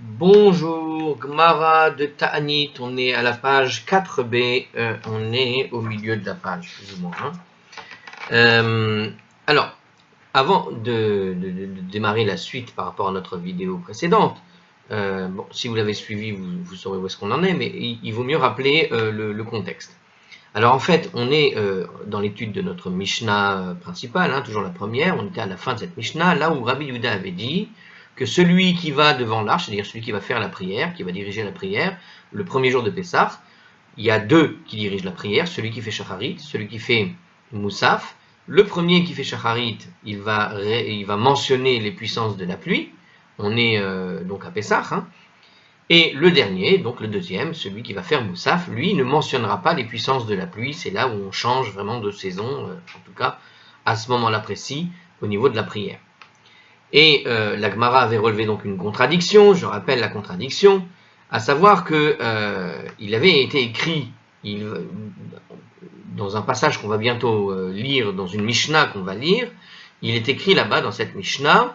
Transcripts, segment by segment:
Bonjour, Gmara de Ta'anit, on est à la page 4b, on est au milieu de la page, plus ou moins. Alors, avant de démarrer la suite par rapport à notre vidéo précédente, bon, si vous l'avez suivi, vous saurez où est-ce qu'on en est, mais il vaut mieux rappeler le contexte. Alors en fait, on est dans l'étude de notre Mishnah principale, toujours la première, on était à la fin de cette Mishnah, là où Rabbi Yehuda avait dit que celui qui va devant l'arche, c'est-à-dire celui qui va faire la prière, qui va diriger la prière, le premier jour de Pessah, il y a deux qui dirigent la prière, celui qui fait Shacharit, celui qui fait Moussaf. Le premier qui fait Shacharit, il va mentionner les puissances de la pluie, on est donc à Pessah, et le dernier, donc le deuxième, celui qui va faire Moussaf, lui ne mentionnera pas les puissances de la pluie, c'est là où on change vraiment de saison, en tout cas à ce moment-là précis, au niveau de la prière. Et la Gemara avait relevé donc une contradiction, je rappelle la contradiction, à savoir que il avait été écrit, dans un passage qu'on va bientôt lire, dans une Mishnah qu'on va lire, il est écrit là-bas dans cette Mishnah,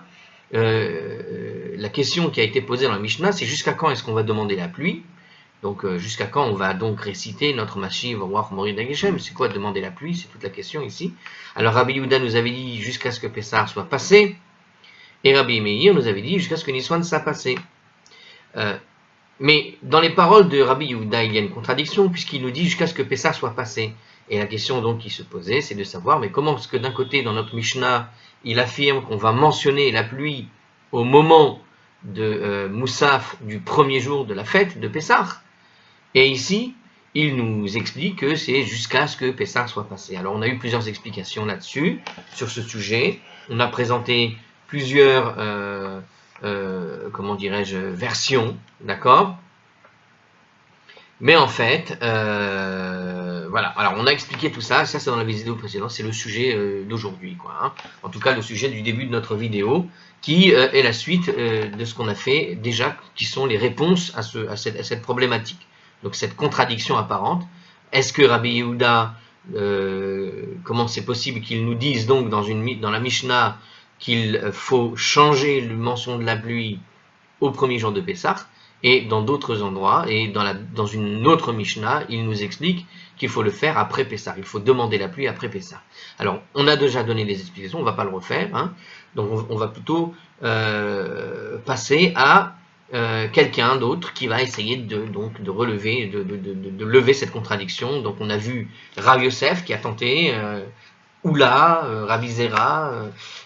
la question qui a été posée dans la Mishnah, c'est jusqu'à quand est-ce qu'on va demander la pluie? Donc jusqu'à quand on va donc réciter notre Mashiv Ruach Morid Hageshem? C'est quoi demander la pluie? C'est toute la question ici. Alors Rabbi Yehuda nous avait dit jusqu'à ce que Pessah soit passé, et Rabbi Meir nous avait dit jusqu'à ce que Niswan soit passé. Mais dans les paroles de Rabbi Yehuda, il y a une contradiction puisqu'il nous dit jusqu'à ce que Pessah soit passé. Et la question donc qui se posait, c'est de savoir, mais comment est-ce que d'un côté, dans notre Mishnah, il affirme qu'on va mentionner la pluie au moment de Moussaf du premier jour de la fête de Pessah, et ici, il nous explique que c'est jusqu'à ce que Pessah soit passé. Alors on a eu plusieurs explications là-dessus, sur ce sujet. On a présenté plusieurs, comment dirais-je, versions, d'accord? Mais en fait, voilà. Alors, on a expliqué tout ça. Ça, c'est dans la vidéo précédente. C'est le sujet d'aujourd'hui, quoi. En tout cas, le sujet du début de notre vidéo, qui est la suite de ce qu'on a fait déjà, qui sont les réponses à cette problématique. Donc, cette contradiction apparente. Est-ce que Rabbi Yehuda, comment c'est possible qu'il nous dise donc dans la Mishnah qu'il faut changer le mention de la pluie au premier jour de Pessah? Et dans d'autres endroits, et dans une autre Mishnah, il nous explique qu'il faut le faire après Pessah. Il faut demander la pluie après Pessah. Alors, on a déjà donné des explications, on ne va pas le refaire. Donc, on va plutôt passer à quelqu'un d'autre qui va essayer de relever, de lever cette contradiction. Donc, on a vu Rav Yosef qui a tenté, Oula, Ravi Zera,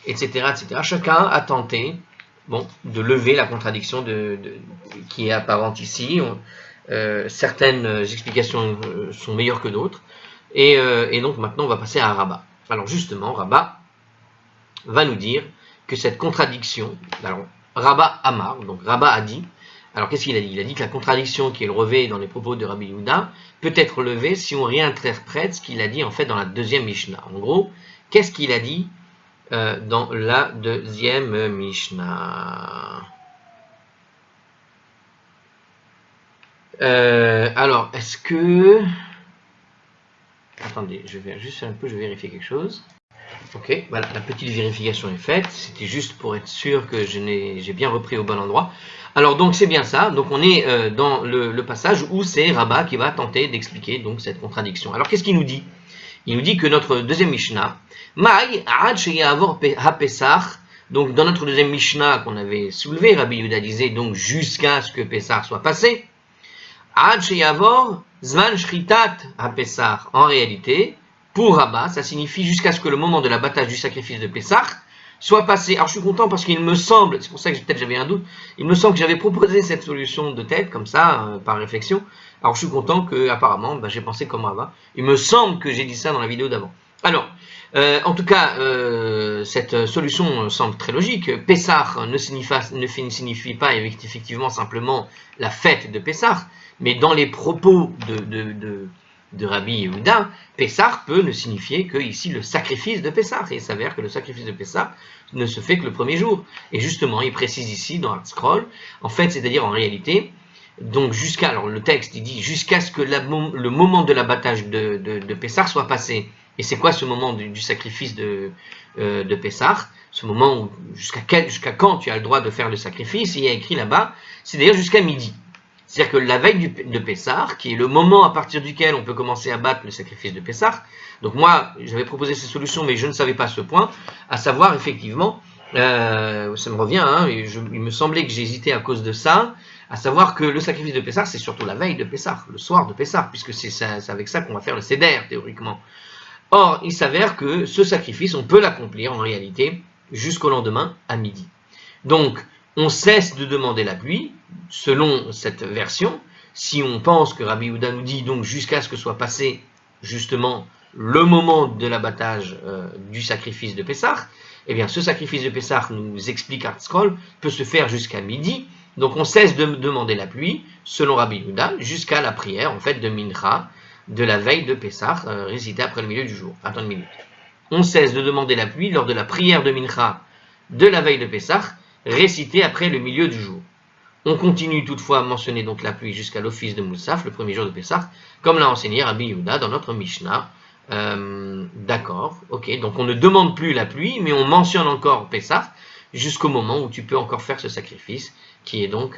etc., etc. Chacun a tenté de lever la contradiction qui est apparente ici. Certaines explications sont meilleures que d'autres. Et donc maintenant, on va passer à Rabat. Alors justement, Rabat va nous dire que cette contradiction, alors Rabat Amar, donc Rabat a dit, alors qu'est-ce qu'il a dit? Il a dit que la contradiction qui est relevée dans les propos de Rabbi Yehuda peut être levée si on réinterprète ce qu'il a dit en fait dans la deuxième Mishnah. En gros, qu'est-ce qu'il a dit dans la deuxième Mishnah? Alors, est-ce que... Attendez, je vais juste un peu, je vais vérifier quelque chose. Ok, voilà, la petite vérification est faite. C'était juste pour être sûr que j'ai bien repris au bon endroit. Alors, donc, c'est bien ça. Donc, on est dans le passage où c'est Rabat qui va tenter d'expliquer donc cette contradiction. Alors, qu'est-ce qu'il nous dit? Il nous dit que notre deuxième Mishnah, Maï Ad Sheyavor HaPesach, donc dans notre deuxième Mishnah qu'on avait soulevé, Rabbi Yehuda disait donc jusqu'à ce que Pessah soit passé, Ad Sheyavor Zman Shritat HaPesach, en réalité, pour Rabat, ça signifie jusqu'à ce que le moment de l'abattage du sacrifice de Pessah soit passé. Alors je suis content parce qu'il me semble, c'est pour ça que peut-être j'avais un doute, il me semble que j'avais proposé cette solution de tête, comme ça, par réflexion. Alors je suis content que, apparemment, j'ai pensé comme Rabat. Il me semble que j'ai dit ça dans la vidéo d'avant. Alors, en tout cas, cette solution semble très logique. Pessah ne signifie pas effectivement simplement la fête de Pessah, mais dans les propos de Rabbi Yehuda, Pessah peut ne signifier que ici le sacrifice de Pessah. Et il s'avère que le sacrifice de Pessah ne se fait que le premier jour. Et justement, il précise ici dans Art Scroll, en fait, c'est-à-dire en réalité, donc alors le texte il dit jusqu'à ce que le moment de l'abattage de Pessah soit passé. Et c'est quoi ce moment du sacrifice de Pessah? Ce moment où jusqu'à quand tu as le droit de faire le sacrifice? Il y a écrit là-bas, c'est d'ailleurs jusqu'à midi. C'est-à-dire que la veille de Pessah, qui est le moment à partir duquel on peut commencer à battre le sacrifice de Pessah, donc moi j'avais proposé ces solutions mais je ne savais pas ce point, à savoir effectivement, ça me revient, hein, il me semblait que j'hésitais à cause de ça, à savoir que le sacrifice de Pessah c'est surtout la veille de Pessah, le soir de Pessah, puisque c'est avec ça qu'on va faire le Seder théoriquement. Or il s'avère que ce sacrifice on peut l'accomplir en réalité jusqu'au lendemain à midi. Donc on cesse de demander la pluie, selon cette version, si on pense que Rabbi Yehuda nous dit donc jusqu'à ce que soit passé justement le moment de l'abattage du sacrifice de Pessah, eh bien ce sacrifice de Pessah, nous explique ArtScroll, peut se faire jusqu'à midi, donc on cesse de demander la pluie, selon Rabbi Yehuda, jusqu'à la prière en fait de Mincha, de la veille de Pessah, récitée après le milieu du jour. Attends une minute. On cesse de demander la pluie lors de la prière de Mincha de la veille de Pessah, récitée après le milieu du jour. On continue toutefois à mentionner donc la pluie jusqu'à l'office de Moussaf, le premier jour de Pessah, comme l'a enseigné Rabbi Yehuda dans notre Mishnah. D'accord, ok, donc on ne demande plus la pluie, mais on mentionne encore Pessah jusqu'au moment où tu peux encore faire ce sacrifice, qui est donc...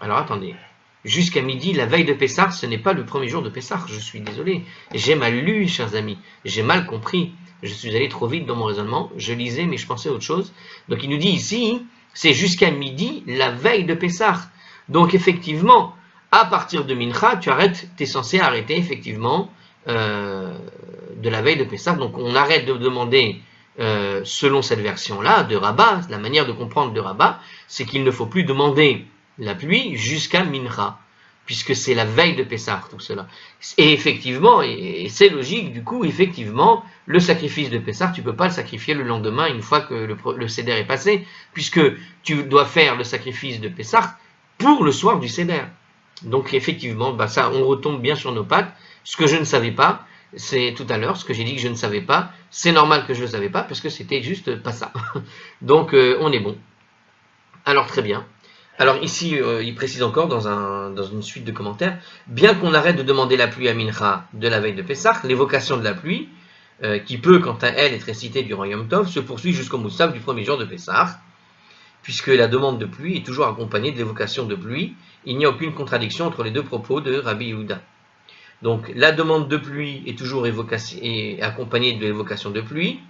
alors attendez, jusqu'à midi, la veille de Pessah, ce n'est pas le premier jour de Pessah, je suis désolé. J'ai mal lu, chers amis, j'ai mal compris. Je suis allé trop vite dans mon raisonnement, je lisais mais je pensais à autre chose. Donc il nous dit ici, c'est jusqu'à midi, la veille de Pessah. Donc effectivement, à partir de Mincha, tu es censé arrêter effectivement de la veille de Pessah. Donc on arrête de demander, selon cette version-là, de Rabbah, la manière de comprendre de Rabbah, c'est qu'il ne faut plus demander la pluie jusqu'à Mincha, puisque c'est la veille de Pessah, tout cela. Et effectivement, et c'est logique, du coup, effectivement, le sacrifice de Pessah, tu ne peux pas le sacrifier le lendemain, une fois que le Seder est passé, puisque tu dois faire le sacrifice de Pessah pour le soir du Seder. Donc effectivement, ça, on retombe bien sur nos pattes. Ce que je ne savais pas, c'est tout à l'heure, ce que j'ai dit que je ne savais pas, c'est normal que je ne le savais pas, parce que c'était juste pas ça. Donc on est bon. Alors très bien. Alors ici, il précise encore dans une suite de commentaires, bien qu'on arrête de demander la pluie à Mincha de la veille de Pessah, l'évocation de la pluie, qui peut quant à elle être récitée durant Yom Tov, se poursuit jusqu'au Moussaf du premier jour de Pessah, puisque la demande de pluie est toujours accompagnée de l'évocation de pluie. Il n'y a aucune contradiction entre les deux propos de Rabbi Yehuda. Donc la demande de pluie est toujours accompagnée de l'évocation de pluie.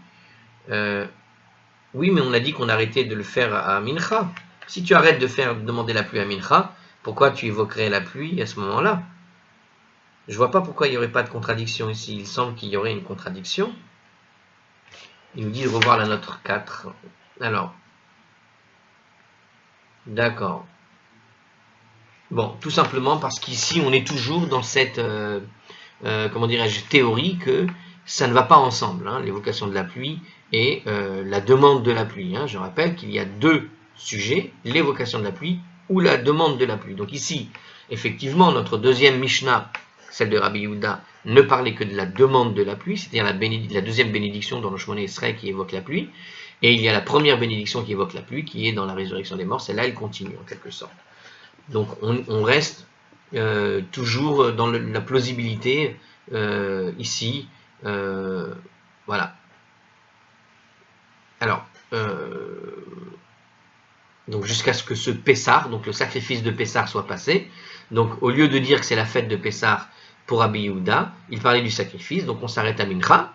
Oui, mais on a dit qu'on arrêtait de le faire à Mincha. Si tu arrêtes de demander la pluie à Mincha, pourquoi tu évoquerais la pluie à ce moment-là? Je ne vois pas pourquoi il n'y aurait pas de contradiction ici. Il semble qu'il y aurait une contradiction. Il nous dit de revoir la note 4. Alors, d'accord. Bon, tout simplement parce qu'ici, on est toujours dans cette, comment dirais-je, théorie que ça ne va pas ensemble, hein, l'évocation de la pluie et la demande de la pluie. Hein. Je rappelle qu'il y a deux sujets, l'évocation de la pluie ou la demande de la pluie. Donc ici, effectivement, notre deuxième Mishnah, celle de Rabbi Yehuda, ne parlait que de la demande de la pluie, c'est-à-dire la deuxième bénédiction dans le Shmoneh Esrei qui évoque la pluie, et il y a la première bénédiction qui évoque la pluie, qui est dans la résurrection des morts, celle-là, elle continue en quelque sorte. Donc on reste toujours dans la plausibilité ici, voilà. Alors, donc jusqu'à ce que ce Pessah, donc le sacrifice de Pessah soit passé. Donc au lieu de dire que c'est la fête de Pessah pour Rabbi Yehuda, il parlait du sacrifice, donc on s'arrête à Mincha,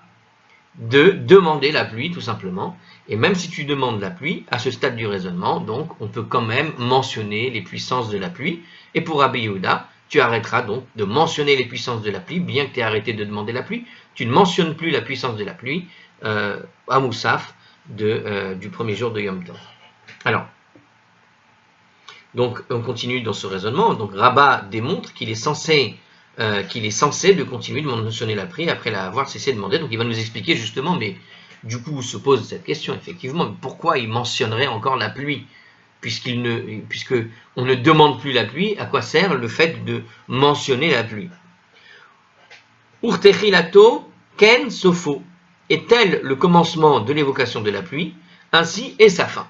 de demander la pluie tout simplement. Et même si tu demandes la pluie, à ce stade du raisonnement, donc on peut quand même mentionner les puissances de la pluie. Et pour Rabbi Yehuda, tu arrêteras donc de mentionner les puissances de la pluie, bien que tu aies arrêté de demander la pluie. Tu ne mentionnes plus la puissance de la pluie à Moussaf du premier jour de Yom Tov. Alors, donc on continue dans ce raisonnement. Donc Rabbah démontre qu'il est censé de continuer de mentionner la pluie après l'avoir cessé de demander. Donc il va nous expliquer justement, mais du coup se pose cette question effectivement, pourquoi il mentionnerait encore la pluie puisque on ne demande plus la pluie, à quoi sert le fait de mentionner la pluie? Urtechilato ken sofo, est tel le commencement de l'évocation de la pluie, ainsi est sa fin.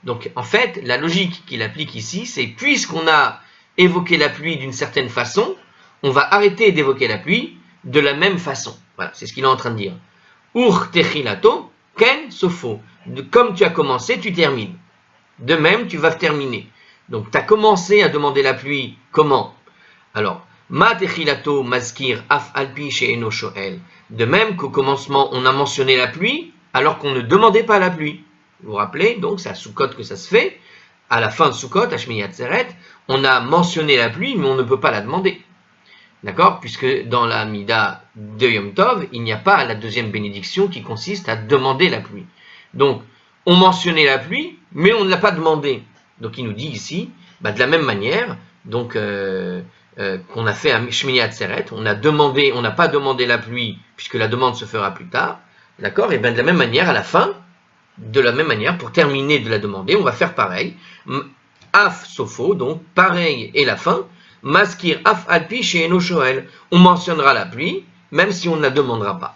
Donc en fait, la logique qu'il applique ici, c'est puisqu'on a évoqué la pluie d'une certaine façon, on va arrêter d'évoquer la pluie de la même façon. Voilà, c'est ce qu'il est en train de dire. Ur techilato, ken sofo. Comme tu as commencé, tu termines. De même, tu vas terminer. Donc tu as commencé à demander la pluie, comment? Alors, ma techilato maskir af alpi she'eno shoel. De même qu'au commencement, on a mentionné la pluie, alors qu'on ne demandait pas la pluie. Vous vous rappelez, donc c'est à Sukkot que ça se fait. À la fin de Sukkot, à Shmini Atzeret, on a mentionné la pluie, mais on ne peut pas la demander. D'accord? Puisque dans la Mida de Yom Tov, il n'y a pas la deuxième bénédiction qui consiste à demander la pluie. Donc, on mentionnait la pluie, mais on ne l'a pas demandé. Donc, il nous dit ici, de la même manière, donc qu'on a fait à Shmini Atzeret, on n'a pas demandé la pluie, puisque la demande se fera plus tard. D'accord? Et bien de la même manière, à la fin, de la même manière, pour terminer de la demander, on va faire pareil. Af sofo, donc pareil et la fin. Maskir af alpi she'eno shoel. On mentionnera la pluie, même si on ne la demandera pas.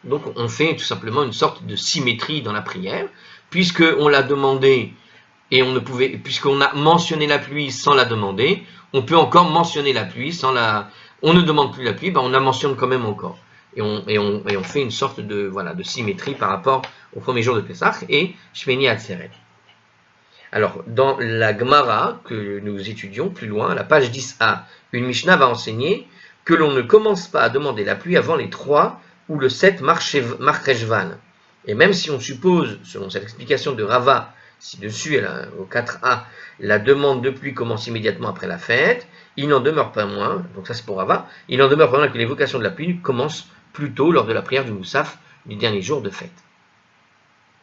Donc on fait tout simplement une sorte de symétrie dans la prière, puisqu'on l'a demandé et puisqu'on a mentionné la pluie sans la demander, on peut encore mentionner la pluie sans la. On ne demande plus la pluie, on la mentionne quand même encore. Et on fait une sorte de symétrie par rapport au premier jour de Pessah et Shmini Atzeret. Alors, dans la Gemara que nous étudions plus loin, à la page 10a, une Mishnah va enseigner que l'on ne commence pas à demander la pluie avant les 3 ou le 7 Marcheshvan. Et même si on suppose, selon cette explication de Rava, ci-dessus, au 4a, la demande de pluie commence immédiatement après la fête, il n'en demeure pas moins, donc ça c'est pour Rava, il n'en demeure pas moins que l'évocation de la pluie commence plus tôt lors de la prière du Moussaf du dernier jour de fête.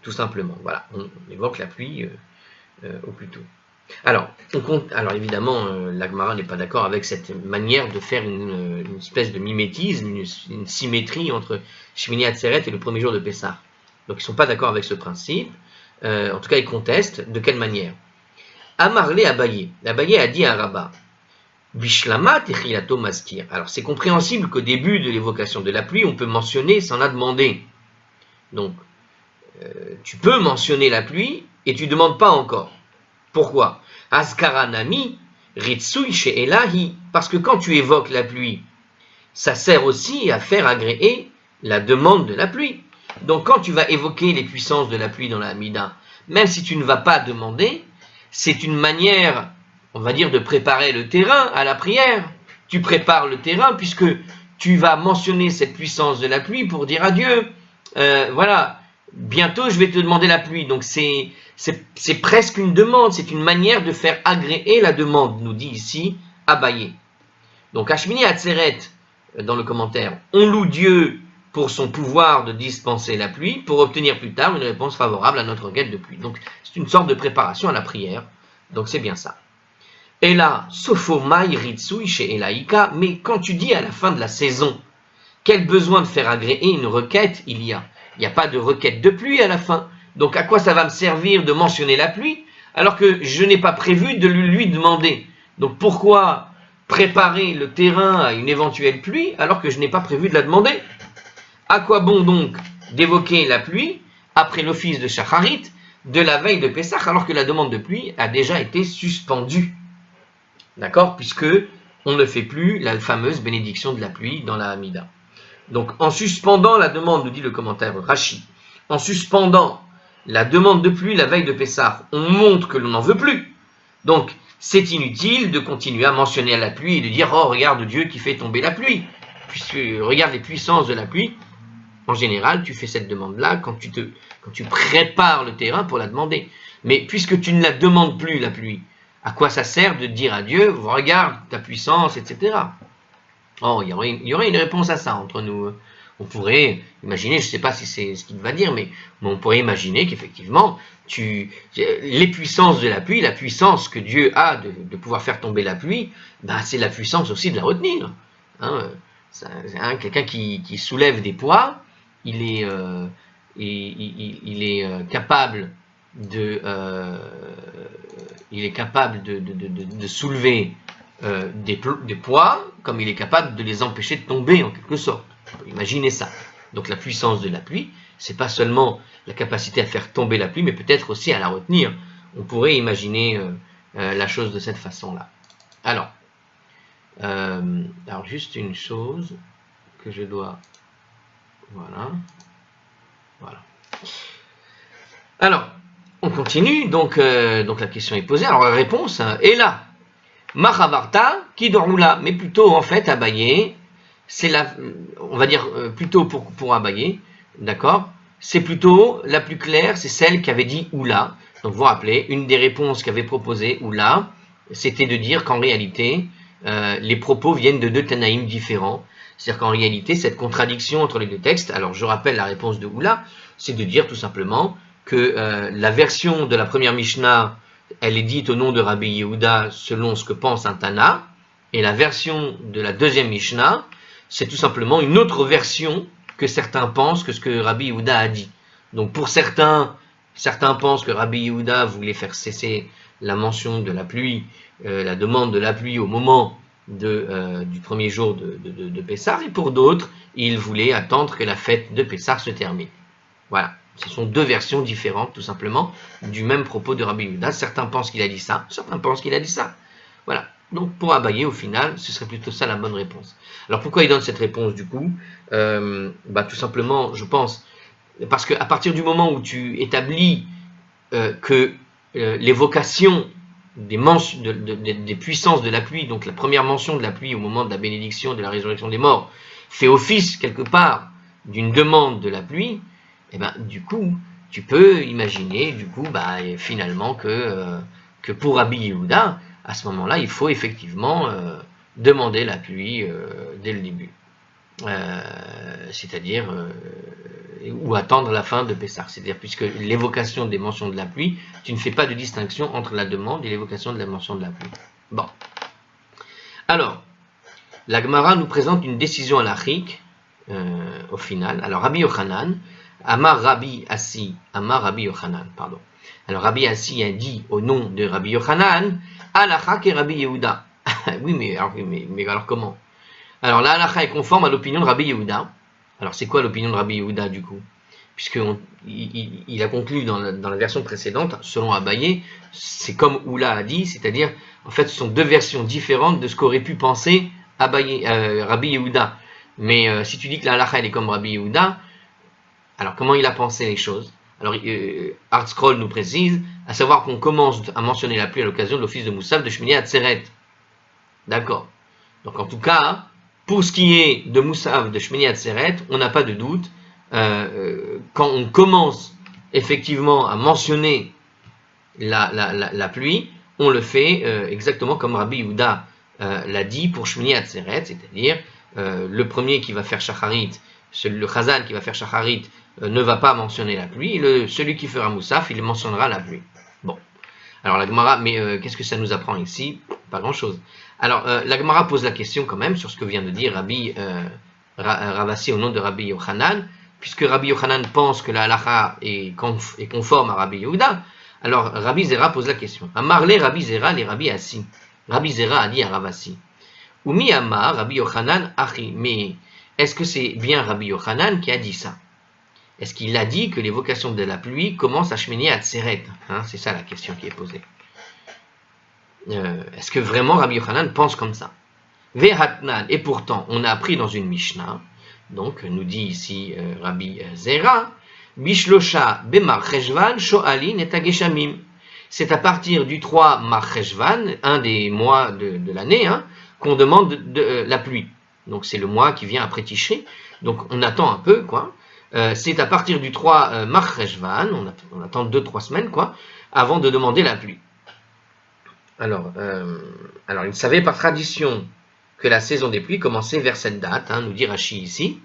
Tout simplement, voilà, on évoque la pluie au plus tôt. Alors évidemment, la Gemara n'est pas d'accord avec cette manière de faire une espèce de mimétisme, une symétrie entre Shmini Atzeret et le premier jour de Pessah. Donc ils ne sont pas d'accord avec ce principe. En tout cas, ils contestent. De quelle manière? Amarle Abaye. Abaye a dit à Rabat, Bishlama techilato maskir. Alors c'est compréhensible qu'au début de l'évocation de la pluie, on peut mentionner sans la demander. Donc, tu peux mentionner la pluie et tu ne demandes pas encore. Pourquoi? Askaranami ritsui she'elahi. Parce que quand tu évoques la pluie, ça sert aussi à faire agréer la demande de la pluie. Donc quand tu vas évoquer les puissances de la pluie dans la Hamida, même si tu ne vas pas demander, c'est une manière, on va dire, de préparer le terrain à la prière. Tu prépares le terrain puisque tu vas mentionner cette puissance de la pluie pour dire à Dieu, voilà, bientôt je vais te demander la pluie. Donc c'est presque une demande, c'est une manière de faire agréer la demande, nous dit ici Abaye. Donc à Shmini Atzeret, dans le commentaire, on loue Dieu pour son pouvoir de dispenser la pluie, pour obtenir plus tard une réponse favorable à notre requête de pluie. Donc c'est une sorte de préparation à la prière, donc c'est bien ça. Et là, Sofo Mai Ritsui chez Elaïka, mais quand tu dis à la fin de la saison, quel besoin de faire agréer une requête il y a? Il n'y a pas de requête de pluie à la fin. Donc à quoi ça va me servir de mentionner la pluie, alors que je n'ai pas prévu de lui demander? Donc pourquoi préparer le terrain à une éventuelle pluie, alors que je n'ai pas prévu de la demander? À quoi bon donc d'évoquer la pluie après l'office de Shacharit de la veille de Pessah, alors que la demande de pluie a déjà été suspendue? D'accord? Puisque on ne fait plus la fameuse bénédiction de la pluie dans la Hamida. Donc en suspendant la demande, nous dit le commentaire Rashi, en suspendant la demande de pluie la veille de Pessah, on montre que l'on n'en veut plus. Donc c'est inutile de continuer à mentionner la pluie et de dire « Oh, regarde Dieu qui fait tomber la pluie ». Puisque regarde les puissances de la pluie. En général, tu fais cette demande-là quand tu prépares le terrain pour la demander. Mais puisque tu ne la demandes plus, la pluie, à quoi ça sert de dire à Dieu, regarde ta puissance, etc. Oh, il y aurait une réponse à ça entre nous. On pourrait imaginer, je ne sais pas si c'est ce qu'il va dire, mais on pourrait imaginer qu'effectivement, les puissances de la pluie, la puissance que Dieu a de pouvoir faire tomber la pluie, c'est la puissance aussi de la retenir. Quelqu'un qui soulève des poids, il est capable de soulever des poids, comme il est capable de les empêcher de tomber en quelque sorte. Imaginez ça. Donc la puissance de la pluie, c'est pas seulement la capacité à faire tomber la pluie, mais peut-être aussi à la retenir. on pourrait imaginer la chose de cette façon-là. Alors juste une chose que je dois... Voilà. Alors, on continue, donc la question est posée. Alors la réponse est là. Machavarta, qui là, mais plutôt en fait Abaye, c'est la, on va dire plutôt pour Abaye, d'accord. C'est plutôt la plus claire, c'est celle qui avait dit Oula. Donc vous vous rappelez, une des réponses qu'avait proposé Oula, c'était de dire qu'en réalité, les propos viennent de deux Tanaïm différents. C'est-à-dire qu'en réalité, cette contradiction entre les deux textes, alors je rappelle la réponse de Oula, c'est de dire tout simplement que la version de la première Mishnah, elle est dite au nom de Rabbi Yehuda selon ce que pense un Tana, et la version de la deuxième Mishnah, c'est tout simplement une autre version que certains pensent que ce que Rabbi Yehuda a dit. Donc pour certains pensent que Rabbi Yehuda voulait faire cesser la mention de la pluie, la demande de la pluie au moment du premier jour de Pessah, et pour d'autres, il voulait attendre que la fête de Pessah se termine. Voilà, ce sont deux versions différentes, tout simplement, du même propos de Rabbi Yehuda. Certains pensent qu'il a dit ça, certains pensent qu'il a dit ça. Voilà, donc pour Abaye, au final, ce serait plutôt ça la bonne réponse. Alors pourquoi il donne cette réponse du coup tout simplement, je pense, parce qu'à partir du moment où tu établis que l'évocation des puissances de la pluie, donc la première mention de la pluie au moment de la bénédiction, de la résurrection des morts, fait office quelque part d'une demande de la pluie, et du coup, tu peux imaginer finalement que pour Rabbi Yehuda, à ce moment-là, il faut effectivement demander la pluie dès le début. C'est-à-dire ou attendre la fin de Pessah, c'est-à-dire puisque l'évocation des mentions de la pluie, tu ne fais pas de distinction entre la demande et l'évocation de la mention de la pluie. Bon. Alors, la Gemara nous présente une décision halachique au final. Alors, Rabbi Yochanan, Amar Rabbi Assi, Amar Rabbi Yochanan, pardon. Alors, Rabbi Assi a dit au nom de Rabbi Yochanan, Halacha et Rabbi Yehuda. Oui, mais alors comment? Alors la halakha est conforme à l'opinion de Rabbi Yehuda. Alors c'est quoi l'opinion de Rabbi Yehuda du coup? Puisqu'il a conclu dans la version précédente, selon Abaye, c'est comme Oula a dit, c'est-à-dire, en fait, ce sont deux versions différentes de ce qu'aurait pu penser Rabbi Yehuda. Mais si tu dis que la halakha elle est comme Rabbi Yehuda, alors comment il a pensé les choses? Alors ArtScroll nous précise, à savoir qu'on commence à mentionner la pluie à l'occasion de l'office de Moussaf de Shmini Atzeret. D'accord. Donc en tout cas, pour ce qui est de Moussaf de Shmini Atzeret, on n'a pas de doute. Quand on commence effectivement à mentionner la pluie, on le fait exactement comme Rabbi Yehuda l'a dit pour Shmini Atzeret, c'est-à-dire le premier qui va faire Shacharit, le Chazan qui va faire Shacharit ne va pas mentionner la pluie, celui qui fera Moussaf, il mentionnera la pluie. Bon. Alors la Gemara, mais qu'est-ce que ça nous apprend ici? Pas grand-chose. Alors la Gemara pose la question quand même sur ce que vient de dire Ravassi au nom de Rabbi Yochanan, puisque Rabbi Yochanan pense que la halakha est conforme à Rabbi Yehuda. Alors Rabbi Zera pose la question. Amarle Rabbi Zera les Rabbi Assi. Rabbi Zera a dit à Ravassi. Umi Amar Rabbi Yochanan Achi. Mais est-ce que c'est bien Rabbi Yochanan qui a dit ça? Est-ce qu'il a dit que l'évocation de la pluie commence à Shmini Atzeret? C'est ça la question qui est posée. Est-ce que vraiment Rabbi Yochanan pense comme ça? Vehatnan, et pourtant, on a appris dans une Mishnah, donc nous dit ici Rabbi Zera, Bishlosha bemar cheshvan sho'alin et ageshamim. C'est à partir du 3 mar cheshvan, un des mois de l'année, qu'on demande la pluie. Donc c'est le mois qui vient après Tishri. Donc on attend un peu, quoi. C'est à partir du 3 mar cheshvan, on attend 2-3 semaines, quoi, avant de demander la pluie. Alors il savait par tradition que la saison des pluies commençait vers cette date, nous dit Rashi ici.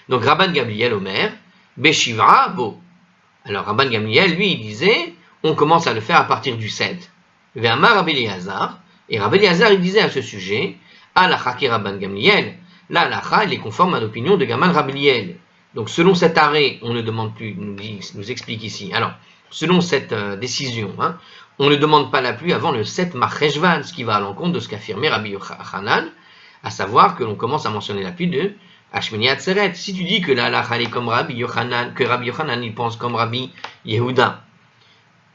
Donc Rabban Gamliel Omer, Beshivra Bo. Alors Rabban Gamliel, lui, il disait, on commence à le faire à partir du 7. Ve'amar Rabbi Eliezer, et Rabbi Eliezer, il disait à ce sujet, Halacha ki Rabban Gamliel, la halacha, elle est conforme à l'opinion de Gamal Rabbi Eliel. Donc selon cet arrêt, on ne demande plus, nous explique ici. Alors, selon cette décision, on ne demande pas la pluie avant le 7 Marcheshvan, ce qui va à l'encontre de ce qu'affirmait Rabbi Yochanan, à savoir que l'on commence à mentionner la pluie de Shmini Atzeret. Si tu dis que la halakha est comme Rabbi Yochanan, que Rabbi Yochanan il pense comme Rabbi Yehuda,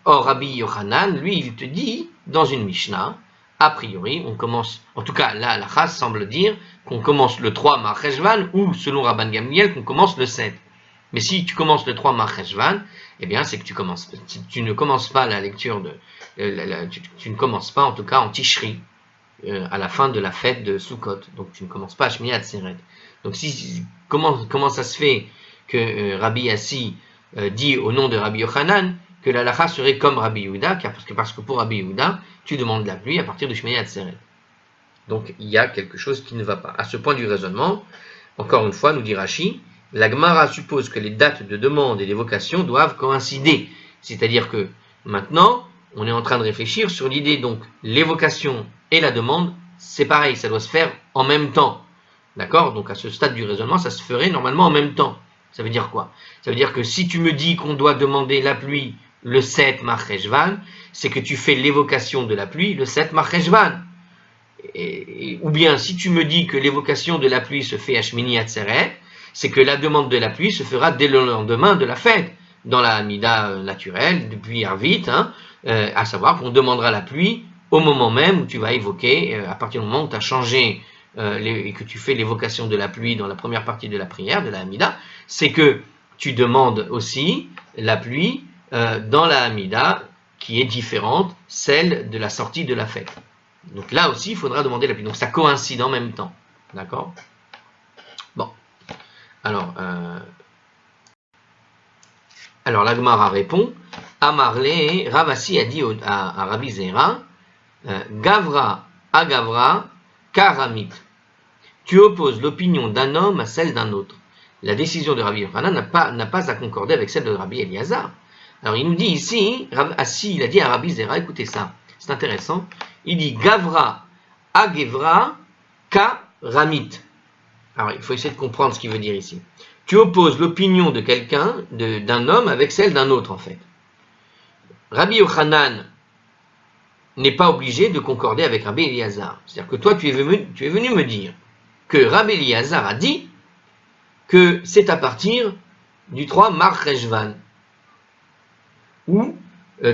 Or, Rabbi Yochanan, lui, il te dit, dans une Mishnah, a priori, on commence, en tout cas, là, la Chaz semble dire qu'on commence le 3 Mar Cheshvan, ou, selon Rabban Gamliel, qu'on commence le 7. Mais si tu commences le 3 Mar Cheshvan, eh bien, c'est que tu ne commences pas la lecture tu ne commences pas, en tout cas, en Tishri, à la fin de la fête de Sukkot. Donc, tu ne commences pas à Shmini Atzeret. Donc, comment ça se fait que Rabbi Yassi dit au nom de Rabbi Yochanan que la halakha serait comme Rabbi Yehuda, parce que pour Rabbi Yehuda, tu demandes la pluie à partir de Shmini Atzeret. Donc, il y a quelque chose qui ne va pas. À ce point du raisonnement, encore une fois, nous dit Rashi, la Gemara suppose que les dates de demande et d'évocation doivent coïncider. C'est-à-dire que maintenant, on est en train de réfléchir sur l'idée, donc, l'évocation et la demande, c'est pareil, ça doit se faire en même temps. D'accord? Donc, à ce stade du raisonnement, ça se ferait normalement en même temps. Ça veut dire quoi? Ça veut dire que si tu me dis qu'on doit demander la pluie le 7 Mar Cheshvan, c'est que tu fais l'évocation de la pluie le 7 Mar Cheshvan. Ou bien, si tu me dis que l'évocation de la pluie se fait à Shmini Atzeret, c'est que la demande de la pluie se fera dès le lendemain de la fête, dans la Hamida naturelle, depuis Arvit, à savoir qu'on demandera la pluie au moment même où tu vas évoquer, à partir du moment où tu as changé et que tu fais l'évocation de la pluie dans la première partie de la prière, de la Hamida, c'est que tu demandes aussi la pluie dans la Hamida qui est différente, celle de la sortie de la fête. Donc là aussi, il faudra demander la pluie. Donc ça coïncide en même temps. D'accord? Bon. Alors la Gemara répond, Amarle, Ravasi a dit à Rabbi Zera, Gavra à Gavra, Karamit. Tu opposes l'opinion d'un homme à celle d'un autre. La décision de Rabbi Yochanan n'a pas à concorder avec celle de Rabbi Eliezer. Alors il nous dit ici, Assi, il a dit à Rabbi Zera, écoutez ça, c'est intéressant, il dit Gavra à Gevra, Karamit. Alors il faut essayer de comprendre ce qu'il veut dire ici. Tu opposes l'opinion de quelqu'un, d'un homme, avec celle d'un autre en fait. Rabbi Yochanan n'est pas obligé de concorder avec Rabbi Eliezer. C'est-à-dire que toi, tu es venu me dire que Rabbi Eliezer a dit que c'est à partir du 3 Mar Cheshvan. Ou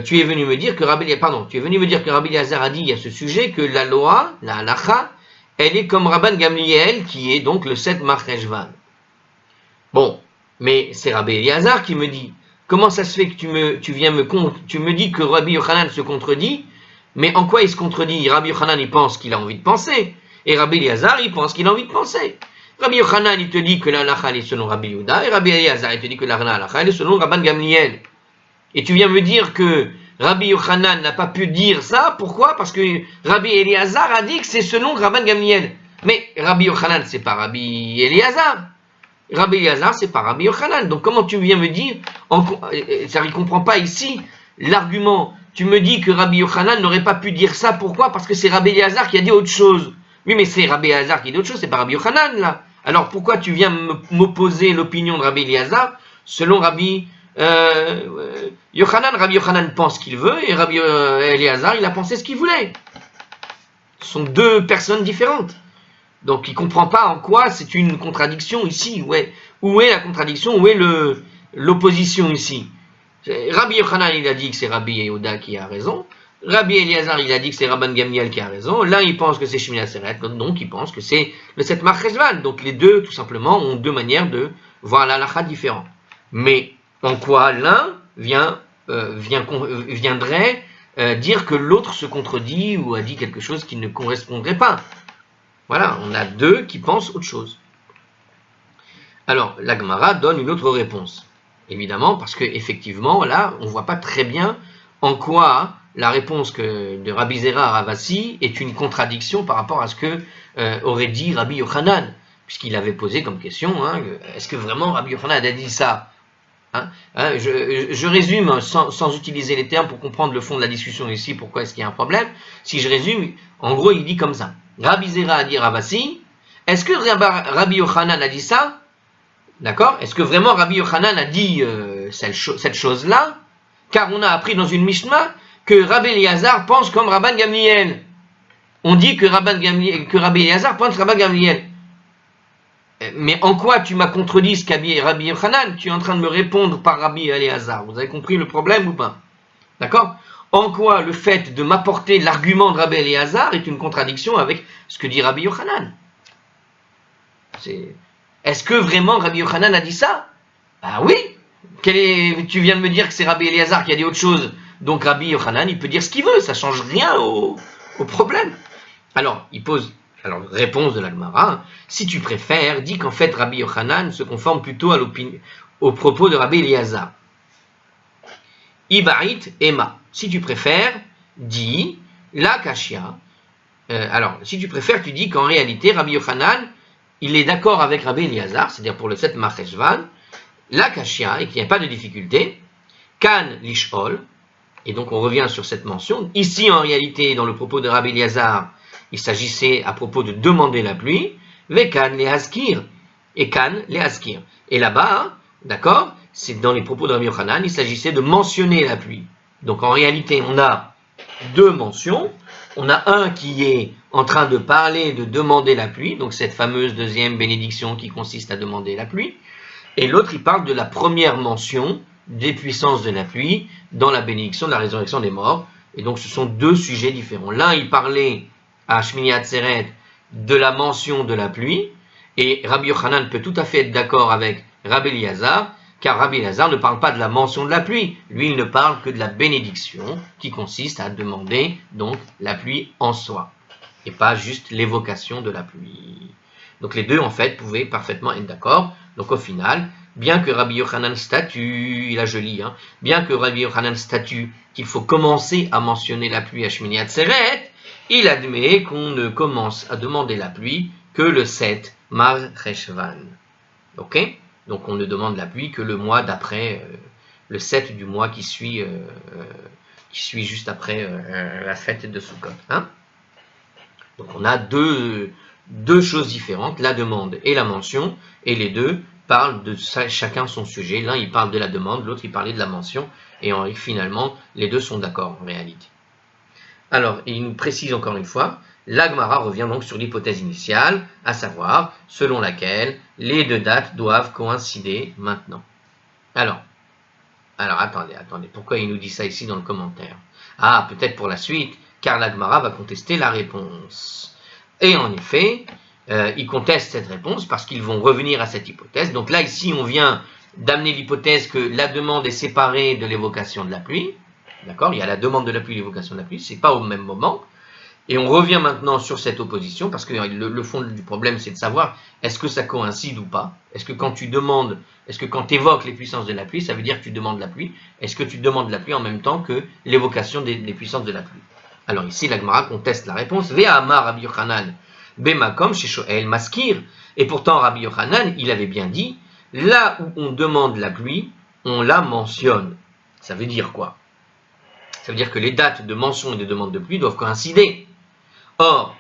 tu es venu me dire que Rabbi Eliezer a dit à ce sujet que la loi, la halakha, elle est comme Rabban Gamliel, qui est donc le 7 Mar Cheshvan. Bon, mais c'est Rabbi Eliezer qui me dit, comment ça se fait que tu me dis que Rabbi Yochanan se contredit, mais en quoi il se contredit? Rabbi Yochanan, il pense qu'il a envie de penser, et Rabbi Eliezer, il pense qu'il a envie de penser. Rabbi Yochanan, il te dit que la halakha est selon Rabbi Yehuda, et Rabbi Eliezer, il te dit que la halakha est selon Rabban Gamliel. Et tu viens me dire que Rabbi Yochanan n'a pas pu dire ça, pourquoi? Parce que Rabbi Eliezer a dit que c'est selon Rabban Gamliel. Mais Rabbi Yochanan, c'est pas Rabbi Eliezer. Rabbi Eliezer, c'est pas Rabbi Yochanan. Donc comment tu viens me dire, ça ne comprend pas ici l'argument. Tu me dis que Rabbi Yochanan n'aurait pas pu dire ça, pourquoi? Parce que c'est Rabbi Eliezer qui a dit autre chose. Oui, mais c'est Rabbi Eliezer qui dit autre chose, c'est pas Rabbi Yochanan là. Alors pourquoi tu viens m'opposer l'opinion de Rabbi Eliezer selon Rabbi Yochanan? Rabbi Yochanan pense ce qu'il veut et Rabbi Eliezer, il a pensé ce qu'il voulait. Ce sont deux personnes différentes. Donc il ne comprend pas en quoi c'est une contradiction ici. Où est la contradiction? Où est l'opposition ici? Rabbi Yochanan, il a dit que c'est Rabbi Yehuda qui a raison. Rabbi Eliezer, il a dit que c'est Rabban Gamliel qui a raison. L'un, il pense que c'est Shmini Atzeret, donc il pense que c'est le 7 Mar Cheshvan. Donc les deux, tout simplement, ont deux manières de voir la halakha différente. Mais en quoi l'un viendrait dire que l'autre se contredit ou a dit quelque chose qui ne correspondrait pas? Voilà, on a deux qui pensent autre chose. Alors, la Gemara donne une autre réponse. Évidemment, parce qu'effectivement, là, on ne voit pas très bien en quoi la réponse de Rabbi Zera à Ravasi est une contradiction par rapport à ce que aurait dit Rabbi Yochanan, puisqu'il avait posé comme question, est-ce que vraiment Rabbi Yochanan a dit ça? Je résume sans utiliser les termes pour comprendre le fond de la discussion ici, pourquoi est-ce qu'il y a un problème. Si je résume, en gros, il dit comme ça. Rabbi Zera a dit Ravasi, est-ce que Rabbi Yochanan a dit ça? D'accord? Est-ce que vraiment Rabbi Yochanan a dit cette chose-là? Car on a appris dans une Mishnah que Rabbi Eliezer pense comme Rabban Gamliel. On dit que Rabbi Eliezer pense Rabban Gamliel. Mais en quoi tu m'as contredit ce qu'a dit Rabbi Yochanan? Tu es en train de me répondre par Rabbi Eliezer. Vous avez compris le problème ou pas? D'accord? En quoi le fait de m'apporter l'argument de Rabbi Eliezer est une contradiction avec ce que dit Rabbi Yochanan? Est-ce que vraiment Rabbi Yochanan a dit ça? Ah oui. Tu viens de me dire que c'est Rabbi Eliezer qui a dit autre chose. Donc Rabbi Yochanan, il peut dire ce qu'il veut, ça ne change rien au problème. Alors, il pose, réponse de la Gemara, si tu préfères, dis qu'en fait Rabbi Yochanan se conforme plutôt au propos de Rabbi Eliezer. Ibarit Ema. Si tu préfères, dis la Kashia. Si tu préfères, tu dis qu'en réalité, Rabbi Yochanan, il est d'accord avec Rabbi Eliezer, c'est-à-dire pour le 7 Marcheshvan, la Kashia, et qu'il n'y a pas de difficulté, Kan Lishol, et donc on revient sur cette mention. Ici, en réalité, dans le propos de Rabbi Eliezer, il s'agissait à propos de demander la pluie, Vekan les Haskir, et Kan les Haskir. Et là-bas, d'accord, c'est dans les propos de Rabbi Yochanan, il s'agissait de mentionner la pluie. Donc en réalité, on a deux mentions. On a un qui est en train de parler de demander la pluie, donc cette fameuse deuxième bénédiction qui consiste à demander la pluie. Et l'autre, il parle de la première mention des puissances de la pluie dans la bénédiction de la résurrection des morts. Et donc ce sont deux sujets différents. L'un, il parlait à Shmini Atzeret de la mention de la pluie, et Rabbi Yochanan peut tout à fait être d'accord avec Rabbi Eliezer, car Rabbi Eliezer ne parle pas de la mention de la pluie. Lui, il ne parle que de la bénédiction qui consiste à demander donc la pluie en soi, et pas juste l'évocation de la pluie. Donc les deux, en fait, pouvaient parfaitement être d'accord. Donc au final, bien que Rabbi Yochanan statue, il a joli, bien que Rabbi Yochanan statue qu'il faut commencer à mentionner la pluie à Shmini Atzeret, il admet qu'on ne commence à demander la pluie que le 7 Marcheshvan. Ok? Donc on ne demande la pluie que le mois d'après, le 7 du mois qui suit juste après la fête de Sukkot. Donc on a deux choses différentes, la demande et la mention, et les deux parlent de chacun son sujet. L'un il parle de la demande, l'autre il parlait de la mention, et finalement les deux sont d'accord en réalité. Alors, il nous précise encore une fois, la Gemara revient donc sur l'hypothèse initiale, à savoir, selon laquelle les deux dates doivent coïncider maintenant. Alors attendez, pourquoi il nous dit ça ici dans le commentaire? Ah, peut-être pour la suite, car la Gemara va contester la réponse. Et en effet, ils contestent cette réponse parce qu'ils vont revenir à cette hypothèse. Donc là, ici, on vient d'amener l'hypothèse que la demande est séparée de l'évocation de la pluie. D'accord? Il y a la demande de la pluie et l'évocation de la pluie, c'est pas au même moment. Et on revient maintenant sur cette opposition, parce que le fond du problème, c'est de savoir, est-ce que ça coïncide ou pas? Est-ce que quand tu évoques les puissances de la pluie, ça veut dire que tu demandes la pluie? Est-ce que tu demandes la pluie en même temps que l'évocation des puissances de la pluie? Alors ici, la Gemara conteste la réponse. Ve'a amar Rabbi Yochanan bemakom sheshoel maskir. Et pourtant, Rabbi Yochanan, il avait bien dit, là où on demande la pluie, on la mentionne. Ça veut dire quoi? Ça veut dire que les dates de mention et de demande de pluie doivent coïncider. Or,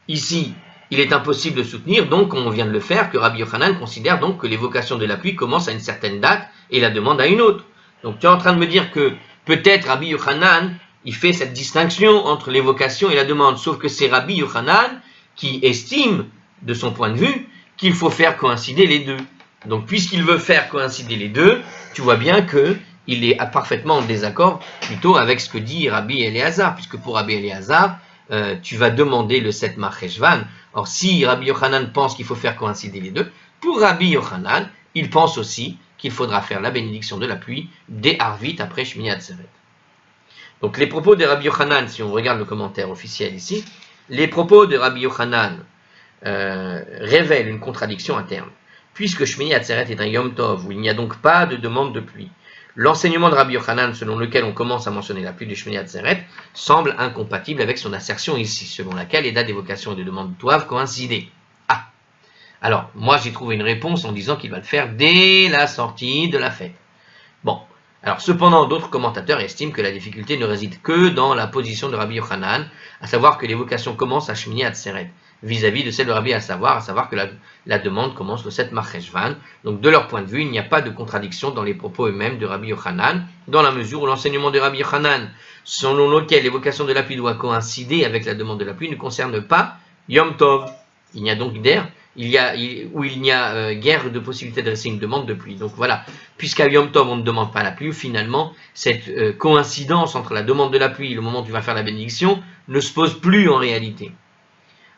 ici, il est impossible de soutenir, donc, comme on vient de le faire, que Rabbi Yochanan considère donc que l'évocation de la pluie commence à une certaine date et la demande à une autre. Donc, tu es en train de me dire que peut-être Rabbi Yochanan, il fait cette distinction entre l'évocation et la demande, sauf que c'est Rabbi Yochanan qui estime, de son point de vue, qu'il faut faire coïncider les deux. Donc, puisqu'il veut faire coïncider les deux, tu vois bien que il est parfaitement en désaccord plutôt avec ce que dit Rabbi Eliezer, puisque pour Rabbi Eliezer, tu vas demander le 7 Marcheshvan. Or, si Rabbi Yochanan pense qu'il faut faire coïncider les deux, pour Rabbi Yochanan, il pense aussi qu'il faudra faire la bénédiction de la pluie dès Arvit après Shmini Atzeret. Donc, les propos de Rabbi Yochanan, si on regarde le commentaire officiel ici, les propos de Rabbi Yochanan révèlent une contradiction interne. Puisque Shmini Atzeret est un Yom Tov, où il n'y a donc pas de demande de pluie, l'enseignement de Rabbi Yochanan, selon lequel on commence à mentionner la pluie de Shmini Atzeret, semble incompatible avec son assertion ici, selon laquelle les dates d'évocation et de demande doivent coïncider. Ah, alors, moi j'ai trouvé une réponse en disant qu'il va le faire dès la sortie de la fête. Bon, alors cependant, d'autres commentateurs estiment que la difficulté ne réside que dans la position de Rabbi Yochanan, à savoir que l'évocation commence à Shmini Atzeret, vis-à-vis de celle de Rabbi, à savoir que la demande commence le 7 Marcheshvan. Donc de leur point de vue, il n'y a pas de contradiction dans les propos eux-mêmes de Rabbi Yochanan, dans la mesure où l'enseignement de Rabbi Yochanan, selon lequel l'évocation de la pluie doit coïncider avec la demande de la pluie, ne concerne pas Yom Tov. Il n'y a donc guère où il n'y a guère de possibilité d'adresser une demande de pluie. Donc voilà, puisqu'à Yom Tov on ne demande pas la pluie, finalement cette coïncidence entre la demande de la pluie et le moment où tu vas faire la bénédiction ne se pose plus en réalité.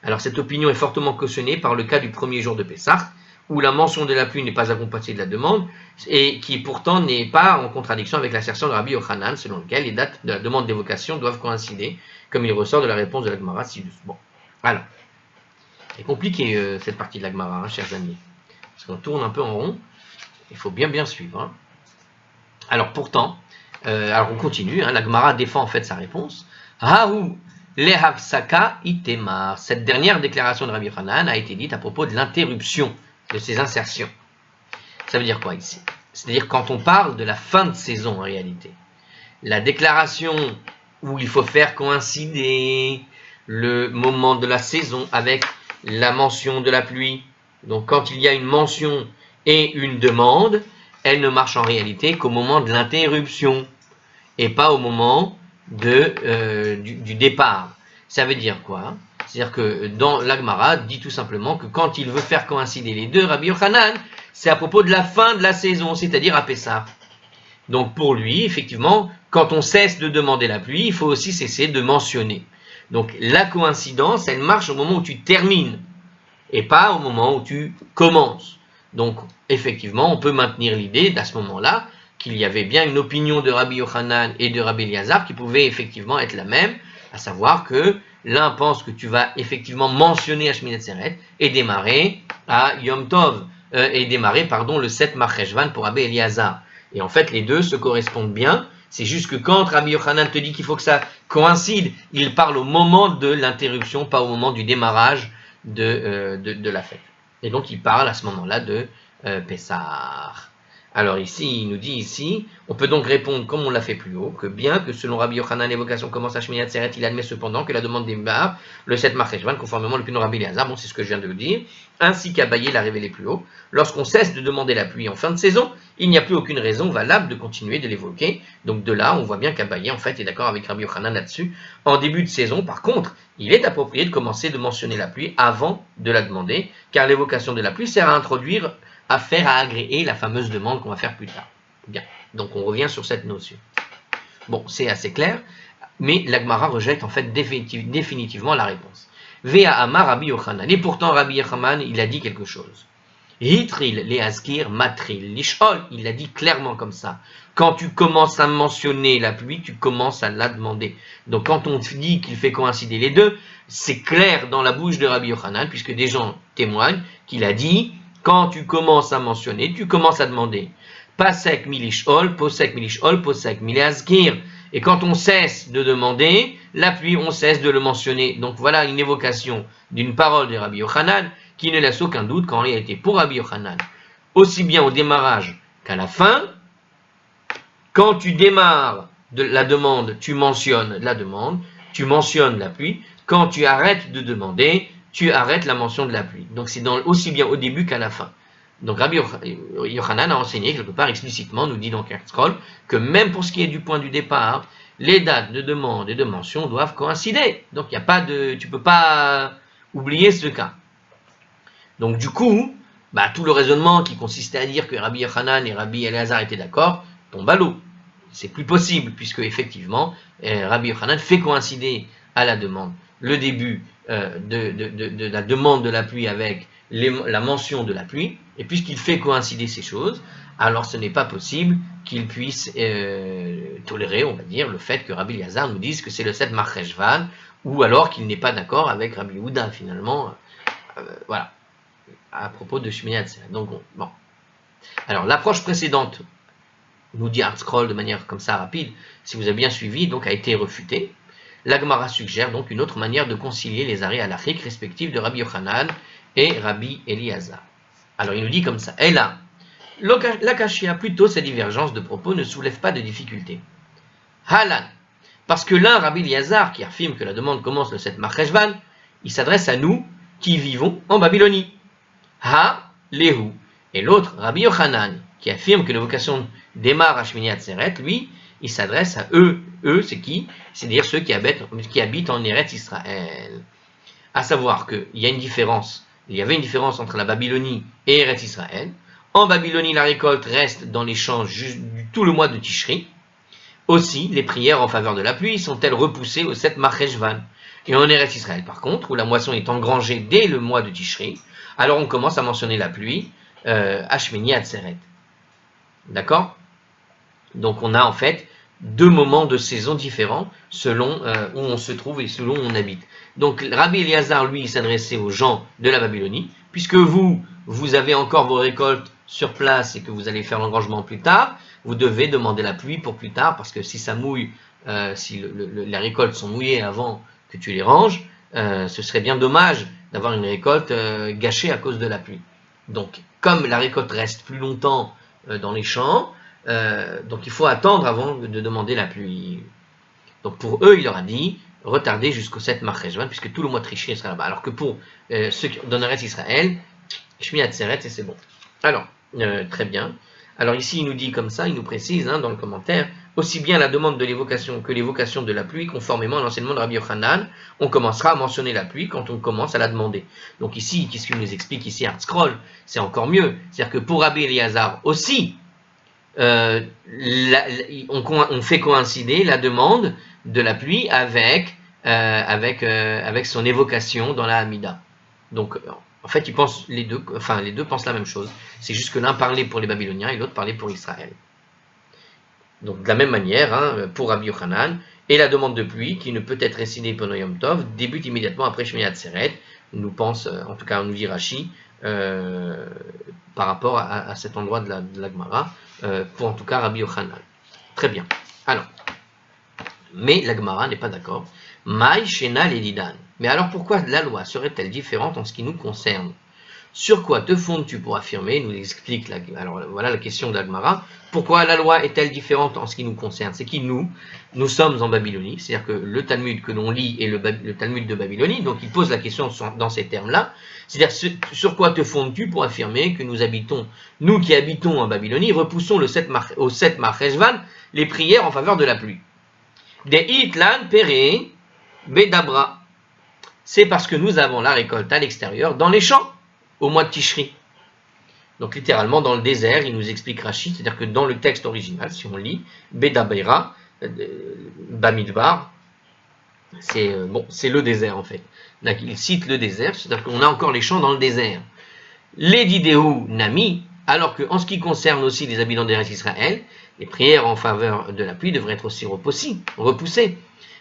Alors cette opinion est fortement cautionnée par le cas du premier jour de Pessah, où la mention de la pluie n'est pas accompagnée de la demande, et qui pourtant n'est pas en contradiction avec l'assertion de Rabbi Yochanan, selon lequel les dates de la demande d'évocation doivent coïncider, comme il ressort de la réponse de la Gemara ci-dessous. Bon, alors, c'est compliqué cette partie de la Gemara, chers amis, parce qu'on tourne un peu en rond, il faut bien suivre. Hein. Alors pourtant, alors on continue, hein, la Gemara défend en fait sa réponse. Hahu lehafsaka itemar. Cette dernière déclaration de Rabbi Yochanan a été dite à propos de l'interruption de ces insertions. Ça veut dire quoi ici? C'est-à-dire quand on parle de la fin de saison en réalité. La déclaration où il faut faire coïncider le moment de la saison avec la mention de la pluie. Donc quand il y a une mention et une demande, elle ne marche en réalité qu'au moment de l'interruption et pas au moment du départ. Ça veut dire quoi? C'est-à-dire que dans l'Agmara dit tout simplement que quand il veut faire coïncider les deux, Rabbi Yochanan, c'est à propos de la fin de la saison, c'est-à-dire à Pessah. Donc pour lui, effectivement, quand on cesse de demander la pluie, il faut aussi cesser de mentionner. Donc la coïncidence, elle marche au moment où tu termines et pas au moment où tu commences. Donc effectivement, on peut maintenir l'idée à ce moment-là qu'il y avait bien une opinion de Rabbi Yochanan et de Rabbi Eliezer qui pouvait effectivement être la même, à savoir que l'un pense que tu vas effectivement mentionner Hashmini Atzeret et démarrer à Yom Tov, le 7 Marcheshvan pour Rabbi Eliezer. Et en fait, les deux se correspondent bien. C'est juste que quand Rabbi Yochanan te dit qu'il faut que ça coïncide, il parle au moment de l'interruption, pas au moment du démarrage de la fête. Et donc, il parle à ce moment-là de Pessah. Alors ici, il nous dit ici, on peut donc répondre comme on l'a fait plus haut, que bien que selon Rabbi Yochanan l'évocation commence à Shmini Atzeret, il admet cependant que la demande démarre le 7 Marcheshvan, conformément au Pino Rabbi Eliezer, bon c'est ce que je viens de vous dire, ainsi qu'Abaye l'a révélé plus haut, lorsqu'on cesse de demander la pluie en fin de saison, il n'y a plus aucune raison valable de continuer de l'évoquer. Donc de là, on voit bien qu'Abaye en fait est d'accord avec Rabbi Yochanan là-dessus. En début de saison, par contre, il est approprié de commencer de mentionner la pluie avant de la demander, car l'évocation de la pluie sert à faire à agréer la fameuse demande qu'on va faire plus tard. Bien, donc on revient sur cette notion. Bon, c'est assez clair, mais l'Agmara rejette en fait définitivement la réponse. Vea Amar Rabbi Yochanan. Et pourtant Rabbi Yochanan, il a dit quelque chose. Hitril leazkir matril lishol. Il l'a dit clairement comme ça. Quand tu commences à mentionner la pluie, tu commences à la demander. Donc quand on te dit qu'il fait coïncider les deux, c'est clair dans la bouche de Rabbi Yochanan, puisque des gens témoignent qu'il a dit quand tu commences à mentionner, tu commences à demander. Pasek milishol, posek milishol, posek mileazkir. Et quand on cesse de demander la pluie, on cesse de le mentionner. Donc voilà une évocation d'une parole de Rabbi Yochanan qui ne laisse aucun doute qu'en réalité pour Rabbi Yochanan, aussi bien au démarrage qu'à la fin, quand tu démarres la demande, tu mentionnes la demande, tu mentionnes la pluie. Quand tu arrêtes de demander, tu arrêtes la mention de la pluie. Donc c'est aussi bien au début qu'à la fin. Donc Rabbi Yochanan a enseigné quelque part explicitement, nous dit dans Scroll, que même pour ce qui est du point du départ, les dates de demande et de mention doivent coïncider. Donc il y a pas de, tu peux pas oublier ce cas. Donc du coup, tout le raisonnement qui consistait à dire que Rabbi Yochanan et Rabbi Eliezer étaient d'accord tombe à l'eau. C'est plus possible puisque effectivement Rabbi Yochanan fait coïncider à la demande le début de la demande de la pluie avec la mention de la pluie, et puisqu'il fait coïncider ces choses, alors ce n'est pas possible qu'il puisse tolérer, on va dire, le fait que Rabbi Eliezer nous dise que c'est le 7 Marcheshvan, ou alors qu'il n'est pas d'accord avec Rabbi Yehuda finalement, voilà, à propos de Shmini Atzeret. Donc bon. Alors l'approche précédente, nous dit Scroll de manière comme ça rapide, si vous avez bien suivi, donc a été réfutée. La Gemara suggère donc une autre manière de concilier les arrêts halachiques respectifs de Rabbi Yochanan et Rabbi Eliezer. Alors il nous dit comme ça, et là, l'Akashia, plutôt ces divergences de propos ne soulèvent pas de difficultés. Halan, parce que l'un, Rabbi Eliezer, qui affirme que la demande commence le 7 Marcheshvan, il s'adresse à nous qui vivons en Babylonie. Ha, Lehu. Et l'autre, Rabbi Yochanan, qui affirme que l'évocation démarre à Shmini Atzeret, lui, il s'adresse à eux. Eux, c'est qui? C'est-à-dire ceux qui habitent en Eretz Israël. À savoir qu'il y a une différence il y avait une différence entre la Babylonie et Eretz Israël. En Babylonie, la récolte reste dans les champs tout le mois de Tishri. Aussi, les prières en faveur de la pluie sont-elles repoussées au 7 Marcheshvan. Et en Eretz Israël, par contre, où la moisson est engrangée dès le mois de Tishri, alors on commence à mentionner la pluie à Shmini Atzeret. D'accord? Donc on a en fait deux moments de saison différents selon où on se trouve et selon où on habite. Donc Rabbi Eliezer, lui, s'adressait aux gens de la Babylonie, puisque vous avez encore vos récoltes sur place et que vous allez faire l'engrangement plus tard, vous devez demander la pluie pour plus tard, parce que si ça mouille, si les récoltes sont mouillées avant que tu les ranges, ce serait bien dommage d'avoir une récolte gâchée à cause de la pluie. Donc, comme la récolte reste plus longtemps dans les champs, donc il faut attendre avant de demander la pluie. Donc pour eux, il leur a dit, retardez jusqu'au 7 Marcheshvan, puisque tout le mois de Tishri sera là-bas. Alors que pour ceux qui donneraient Israël, Shmini Atzeret, et c'est bon. Alors, très bien. Alors ici, il nous dit comme ça, il nous précise dans le commentaire, aussi bien la demande de l'évocation que l'évocation de la pluie, conformément à l'enseignement de Rabbi Yochanan, on commencera à mentionner la pluie quand on commence à la demander. Donc ici, qu'est-ce qu'il nous explique ici, Hartzkroll? C'est encore mieux. C'est-à-dire que pour Rabbi Eliezer aussi, on fait coïncider la demande de la pluie avec son évocation dans la Hamida. Donc, en fait, les deux pensent la même chose. C'est juste que l'un parlait pour les Babyloniens et l'autre parlait pour Israël. Donc, de la même manière, pour Rabbi Yochanan, et la demande de pluie, qui ne peut être récitée pendant Yom Tov, débute immédiatement après Shmini Atzeret. Nous pense, en tout cas, on nous dit Rashi, par rapport à cet endroit de la Gemara, pour en tout cas Rabbi Yochanan. Très bien. Alors, mais la Gemara n'est pas d'accord. Maï Shena Lelidan. Mais alors pourquoi la loi serait-elle différente en ce qui nous concerne? Sur quoi te fondes-tu pour affirmer? Nous explique alors voilà la question de la Gemara. Pourquoi la loi est-elle différente en ce qui nous concerne? C'est qui nous sommes en Babylonie, c'est-à-dire que le Talmud que l'on lit est le Talmud de Babylonie, donc il pose la question dans ces termes-là. C'est-à-dire sur quoi te fondes-tu pour affirmer que nous qui habitons en Babylonie, repoussons au 7 Marcheshvan les prières en faveur de la pluie. Des Itlan Pere Bedabra. C'est parce que nous avons la récolte à l'extérieur, dans les champs, au mois de Tishri. Donc littéralement dans le désert, il nous explique Rashi, c'est-à-dire que dans le texte original, si on lit, Bedabera, Bamidbar, c'est le désert en fait. Donc, il cite le désert, c'est-à-dire qu'on a encore les champs dans le désert. Les Didéou Nami, alors qu'en ce qui concerne aussi les habitants d'Eretz Israël, les prières en faveur de la pluie devraient être aussi repoussées.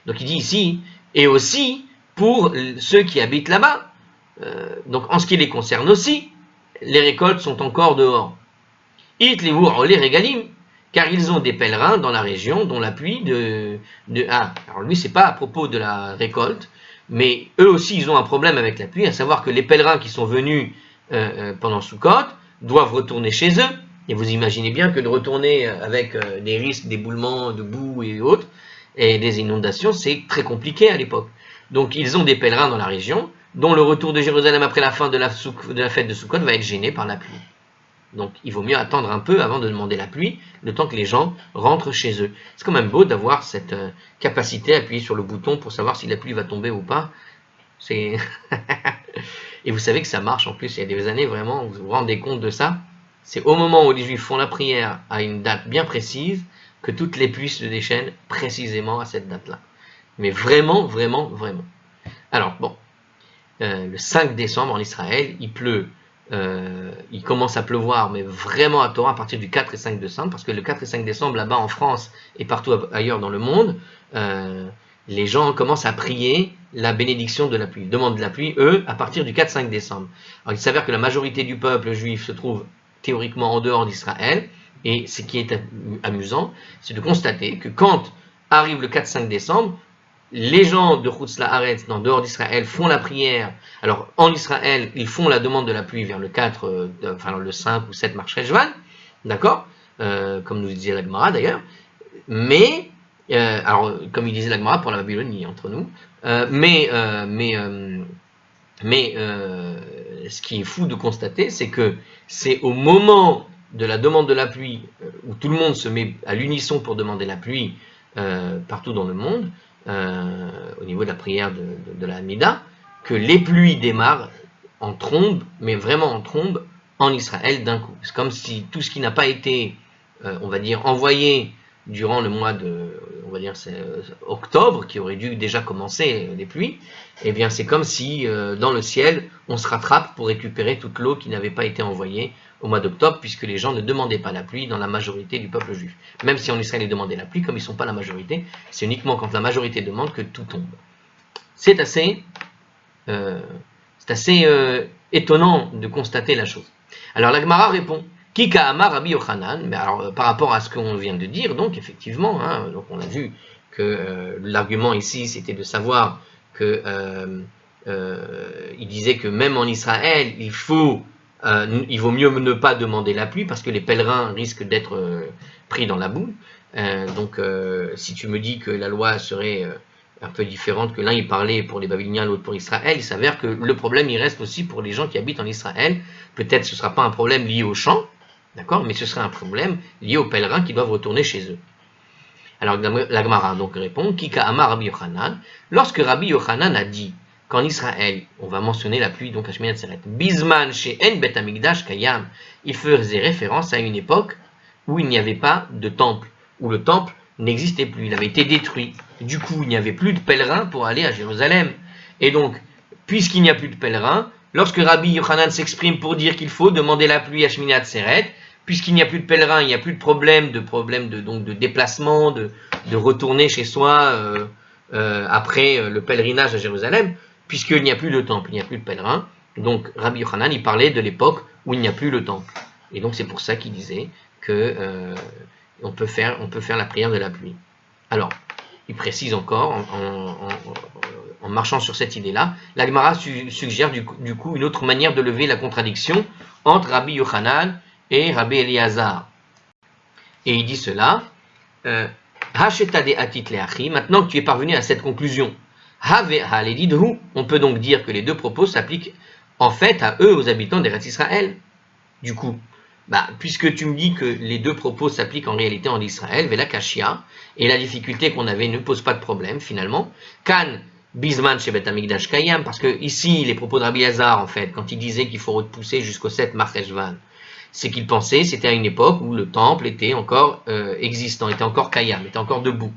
Donc il dit ici, et aussi pour ceux qui habitent là-bas. Donc en ce qui les concerne aussi, les récoltes sont encore dehors. It les régalim, car ils ont des pèlerins dans la région dont la pluie alors lui c'est pas à propos de la récolte, mais eux aussi ils ont un problème avec la pluie, à savoir que les pèlerins qui sont venus pendant Sukkot doivent retourner chez eux. Et vous imaginez bien que de retourner avec des risques d'éboulement, de boue et autres, et des inondations, c'est très compliqué à l'époque. Donc ils ont des pèlerins dans la région, dont le retour de Jérusalem après la fin de la fête de Sukkot va être gêné par la pluie. Donc il vaut mieux attendre un peu avant de demander la pluie, le temps que les gens rentrent chez eux. C'est quand même beau d'avoir cette capacité à appuyer sur le bouton pour savoir si la pluie va tomber ou pas. Et vous savez que ça marche en plus, il y a des années vraiment, vous vous rendez compte de ça? C'est au moment où les Juifs font la prière à une date bien précise que toutes les pluies se déchaînent précisément à cette date-là. Mais vraiment, vraiment, vraiment. Alors, bon, le 5 décembre en Israël, il pleut, il commence à pleuvoir, mais vraiment à Torah à partir du 4 et 5 décembre, parce que le 4 et 5 décembre, là-bas en France et partout ailleurs dans le monde, les gens commencent à prier la bénédiction de la pluie. Ils demandent de la pluie, eux, à partir du 4-5 décembre. Alors, il s'avère que la majorité du peuple juif se trouve théoriquement en dehors d'Israël, et ce qui est amusant, c'est de constater que quand arrive le 4-5 décembre, les gens de Chutz La'aretz, en dehors d'Israël, font la prière. Alors, en Israël, ils font la demande de la pluie vers le 4, le 5 ou 7 Marcheshvan, d'accord, comme nous disait la Gemara d'ailleurs, mais, alors, comme il disait la Gemara pour la Babylonie, entre nous, ce qui est fou de constater, c'est que c'est au moment de la demande de la pluie, où tout le monde se met à l'unisson pour demander la pluie partout dans le monde, au niveau de la prière de la Hamida, que les pluies démarrent en trombe, mais vraiment en trombe, en Israël d'un coup. C'est comme si tout ce qui n'a pas été, on va dire, envoyé durant le mois de, on va dire, c'est octobre, qui aurait dû déjà commencer les pluies, eh bien c'est comme si dans le ciel, on se rattrape pour récupérer toute l'eau qui n'avait pas été envoyée au mois d'octobre, puisque les gens ne demandaient pas la pluie dans la majorité du peuple juif. Même si en Israël ils demandaient la pluie, comme ils ne sont pas la majorité, c'est uniquement quand la majorité demande que tout tombe. C'est assez étonnant de constater la chose. Alors la Gemara répond, Kika Amar Rabbi Yochanan, mais alors par rapport à ce qu'on vient de dire, donc effectivement, donc on a vu que l'argument ici c'était de savoir que il disait que même en Israël il vaut mieux ne pas demander la pluie parce que les pèlerins risquent d'être pris dans la boue. Donc si tu me dis que la loi serait un peu différente, que l'un il parlait pour les Babyloniens, l'autre pour Israël, il s'avère que le problème il reste aussi pour les gens qui habitent en Israël. Peut-être ce ne sera pas un problème lié au champ, d'accord, mais ce sera un problème lié aux pèlerins qui doivent retourner chez eux. Alors la Gemara donc répond, Kika Amar Rabbi Yochanan, lorsque Rabbi Yochanan a dit qu'en Israël, on va mentionner la pluie donc à Shmini Atzeret, Bisman she'en bet hamikdash kayam, il faisait référence à une époque où il n'y avait pas de temple, où le temple n'existait plus, il avait été détruit. Du coup, il n'y avait plus de pèlerins pour aller à Jérusalem. Et donc, puisqu'il n'y a plus de pèlerins, lorsque Rabbi Yochanan s'exprime pour dire qu'il faut demander la pluie à Shmini Atzeret, puisqu'il n'y a plus de pèlerins, il n'y a plus de problème de déplacement, de retourner chez soi après le pèlerinage à Jérusalem, puisqu'il n'y a plus de temple, il n'y a plus de pèlerins. Donc Rabbi Yochanan, il parlait de l'époque où il n'y a plus le temple. Et donc c'est pour ça qu'il disait que on peut faire la prière de la pluie. Alors, il précise encore, en marchant sur cette idée-là, la Gemara suggère du coup une autre manière de lever la contradiction entre Rabbi Yochanan et Rabbi Eliezer. Et il dit cela, maintenant que tu es parvenu à cette conclusion, on peut donc dire que les deux propos s'appliquent en fait à eux, aux habitants d'Eretz Israël. Du coup, puisque tu me dis que les deux propos s'appliquent en réalité en Israël, Vela Kashia, et la difficulté qu'on avait ne pose pas de problème finalement, Kan Bisman Shebet Hamikdash Kayam, parce que ici, les propos de Rabbi Eliezer, en fait, quand il disait qu'il faut repousser jusqu'au 7 Marcheshvan, c'est qu'il pensait c'était à une époque où le temple était encore existant, était encore Kayam, était encore debout.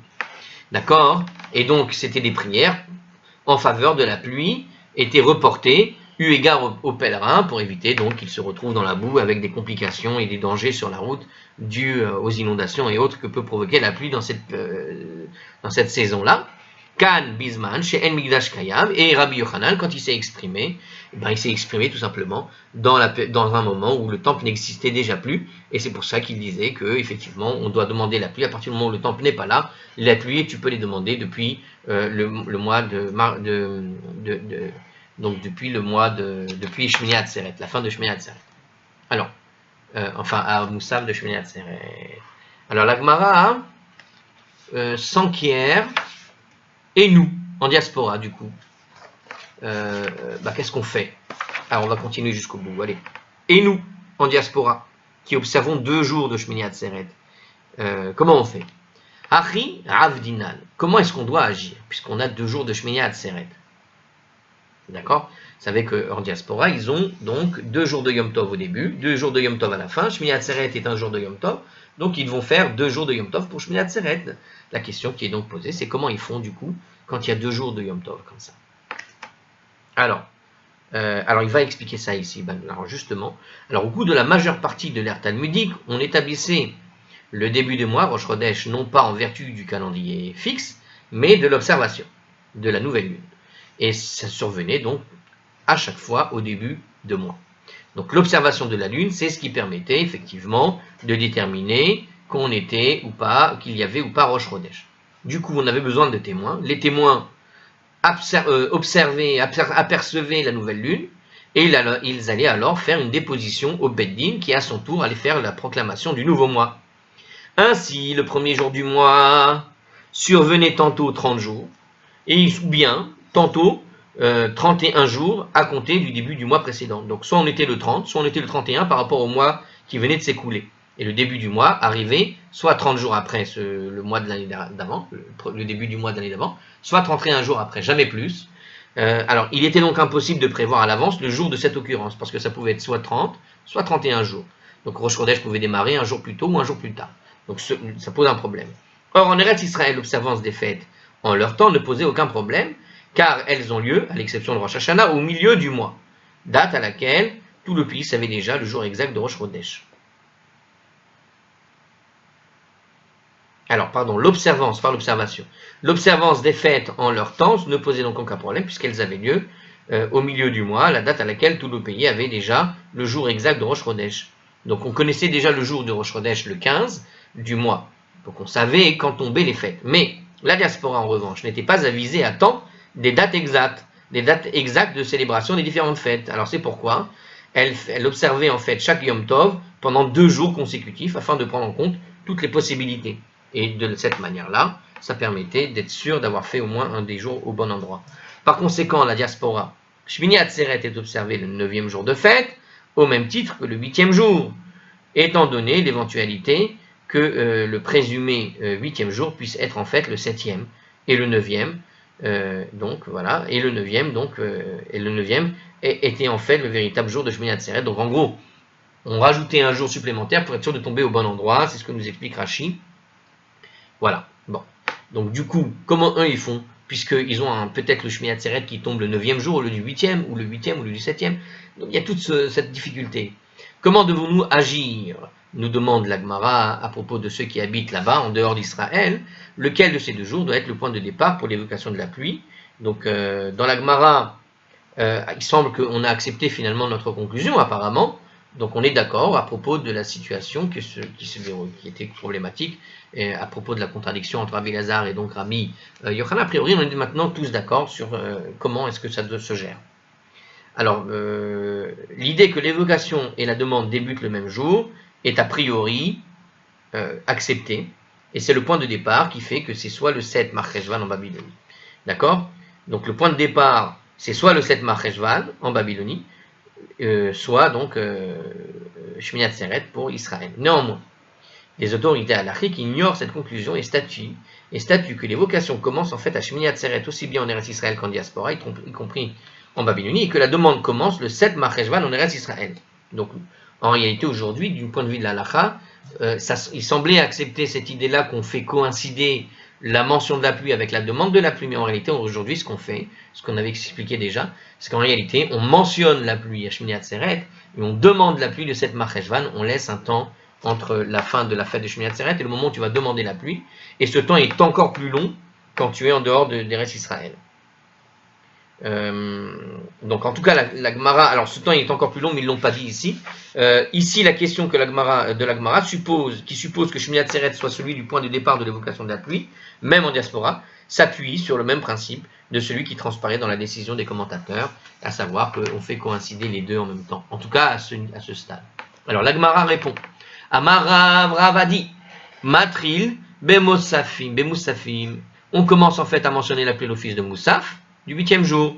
D'accord? Et donc, c'était des prières en faveur de la pluie, étaient reportées, eu égard aux pèlerins, pour éviter donc qu'ils se retrouvent dans la boue avec des complications et des dangers sur la route dus aux inondations et autres que peut provoquer la pluie dans cette saison-là. Kan Bisman, chez En Migdash Kayam, et Rabbi Yochanan, quand il s'est exprimé, il s'est exprimé tout simplement dans un moment où le temple n'existait déjà plus, et c'est pour ça qu'il disait que effectivement on doit demander la pluie à partir du moment où le temple n'est pas là. La pluie, tu peux les demander depuis le mois depuis Shmini Atzeret, la fin de Shmini Atzeret. Alors, à Moussaf de Shmini Atzeret. Alors la Gemara s'enquiert. Et nous, en diaspora, du coup, qu'est-ce qu'on fait? Alors, on va continuer jusqu'au bout, allez. Et nous, en diaspora, qui observons 2 jours de Shmini Atzeret, comment on fait? Achi Ravdinan, comment est-ce qu'on doit agir, puisqu'on a 2 jours de Shmini Atzeret? D'accord? Vous savez qu'en diaspora, ils ont donc 2 jours de Yom Tov au début, 2 jours de Yom Tov à la fin. Shmini Atzeret est un jour de Yom Tov, donc ils vont faire 2 jours de Yom Tov pour Shmini Atzeret. La question qui est donc posée, c'est comment ils font du coup quand il y a 2 jours de Yom Tov comme ça. Alors il va expliquer ça ici. Alors justement, au cours de la majeure partie de l'ère talmudique, on établissait le début du mois, Rosh Chodesh, non pas en vertu du calendrier fixe, mais de l'observation de la nouvelle lune. Et ça survenait donc à chaque fois au début de mois. Donc l'observation de la lune, c'est ce qui permettait effectivement de déterminer qu'on était ou pas, qu'il y avait ou pas Rosh Chodesh. Du coup, on avait besoin de témoins. Les témoins apercevaient la nouvelle lune, et ils allaient alors faire une déposition au Beddin, qui à son tour allait faire la proclamation du nouveau mois. Ainsi, le premier jour du mois survenait tantôt 30 jours, et bien tantôt 31 jours à compter du début du mois précédent. Donc soit on était le 30, soit on était le 31 par rapport au mois qui venait de s'écouler. Et le début du mois arrivait soit 30 jours après le mois de l'année d'avant, le début du mois de l'année d'avant, soit 31 jours après, jamais plus. Alors, il était donc impossible de prévoir à l'avance le jour de cette occurrence, parce que ça pouvait être soit 30, soit 31 jours. Donc, Rosh Chodesh pouvait démarrer un jour plus tôt ou un jour plus tard. Donc, ça pose un problème. Or, en Eretz Israël, l'observance des fêtes en leur temps ne posait aucun problème, car elles ont lieu, à l'exception de Rosh Hashanah, au milieu du mois, date à laquelle tout le pays savait déjà le jour exact de Rosh Chodesh. Alors, pardon, l'observance, par l'observation. L'observance des fêtes en leur temps ne posait donc aucun problème, puisqu'elles avaient lieu au milieu du mois, la date à laquelle tout le pays avait déjà le jour exact de Rosh Chodesh. Donc, on connaissait déjà le jour de Rosh Chodesh, le 15 du mois. Donc, on savait quand tombaient les fêtes. Mais la diaspora, en revanche, n'était pas avisée à temps des dates exactes de célébration des différentes fêtes. Alors, c'est pourquoi elle observait en fait chaque Yom Tov pendant 2 jours consécutifs, afin de prendre en compte toutes les possibilités. Et de cette manière-là, ça permettait d'être sûr d'avoir fait au moins un des jours au bon endroit. Par conséquent, la diaspora, Shmini Atzeret est observé le 9e jour de fête, au même titre que le 8e jour, étant donné l'éventualité que le présumé 8e jour puisse être en fait le 7e et le 9e. Donc voilà, et le 9e, était en fait le véritable jour de Shmini Atzeret. Donc en gros, on rajoutait un jour supplémentaire pour être sûr de tomber au bon endroit, c'est ce que nous explique Rashi. Voilà, bon. Donc du coup, comment eux ils font? Puisqu'ils ont peut-être le Shmini Atzeret qui tombe le 9e jour, ou le 8e, ou le 8e, ou le 7e. Donc il y a toute cette difficulté. Comment devons-nous agir? Nous demande la Gemara à propos de ceux qui habitent là-bas, en dehors d'Israël. Lequel de ces 2 jours doit être le point de départ pour l'évocation de la pluie? Donc dans la Gemara, il semble qu'on a accepté finalement notre conclusion apparemment. Donc on est d'accord à propos de la situation qui était problématique, à propos de la contradiction entre Rabbi Lazare et donc Rabbi Yochanan. A priori, on est maintenant tous d'accord sur comment est-ce que ça se gère. Alors, l'idée que l'évocation et la demande débutent le même jour est a priori acceptée, et c'est le point de départ qui fait que c'est soit le 7 Marcheshvan en Babylonie. D'accord? Donc le point de départ, c'est soit le 7 Marcheshvan en Babylonie, soit donc Shmini Atzeret pour Israël. Néanmoins, les autorités halachiques ignorent cette conclusion et statuent que l'évocation commence en fait à Shmini Atzeret aussi bien en Eretz Israël qu'en diaspora, y compris en Babylonie, et que la demande commence le 7 Marcheshvan en Eretz Israël. Donc, en réalité, aujourd'hui, du point de vue de l'halakha, il semblait accepter cette idée-là qu'on fait coïncider la mention de la pluie avec la demande de la pluie, mais en réalité, aujourd'hui, ce qu'on fait, ce qu'on avait expliqué déjà, c'est qu'en réalité, on mentionne la pluie à Shmini Atzeret, et on demande la pluie le 7 Marcheshvan, on laisse un temps entre la fin de la fête de Shmini Atzeret et le moment où tu vas demander la pluie, et ce temps est encore plus long quand tu es en dehors d'Eretz Israël. Donc en tout cas la Gemara, alors ce temps est encore plus long mais ils ne l'ont pas dit ici. Ici la question que la Gemara suppose que Shmini Atzeret soit celui du point de départ de l'évocation de la pluie, même en diaspora, s'appuie sur le même principe de celui qui transparaît dans la décision des commentateurs, à savoir qu'on fait coïncider les deux en même temps, en tout cas à ce stade. Alors la Gemara répond Amarav Ravadi Matril Bemoussafim. On commence en fait à mentionner la pluie l'office de Moussaf du 8e jour.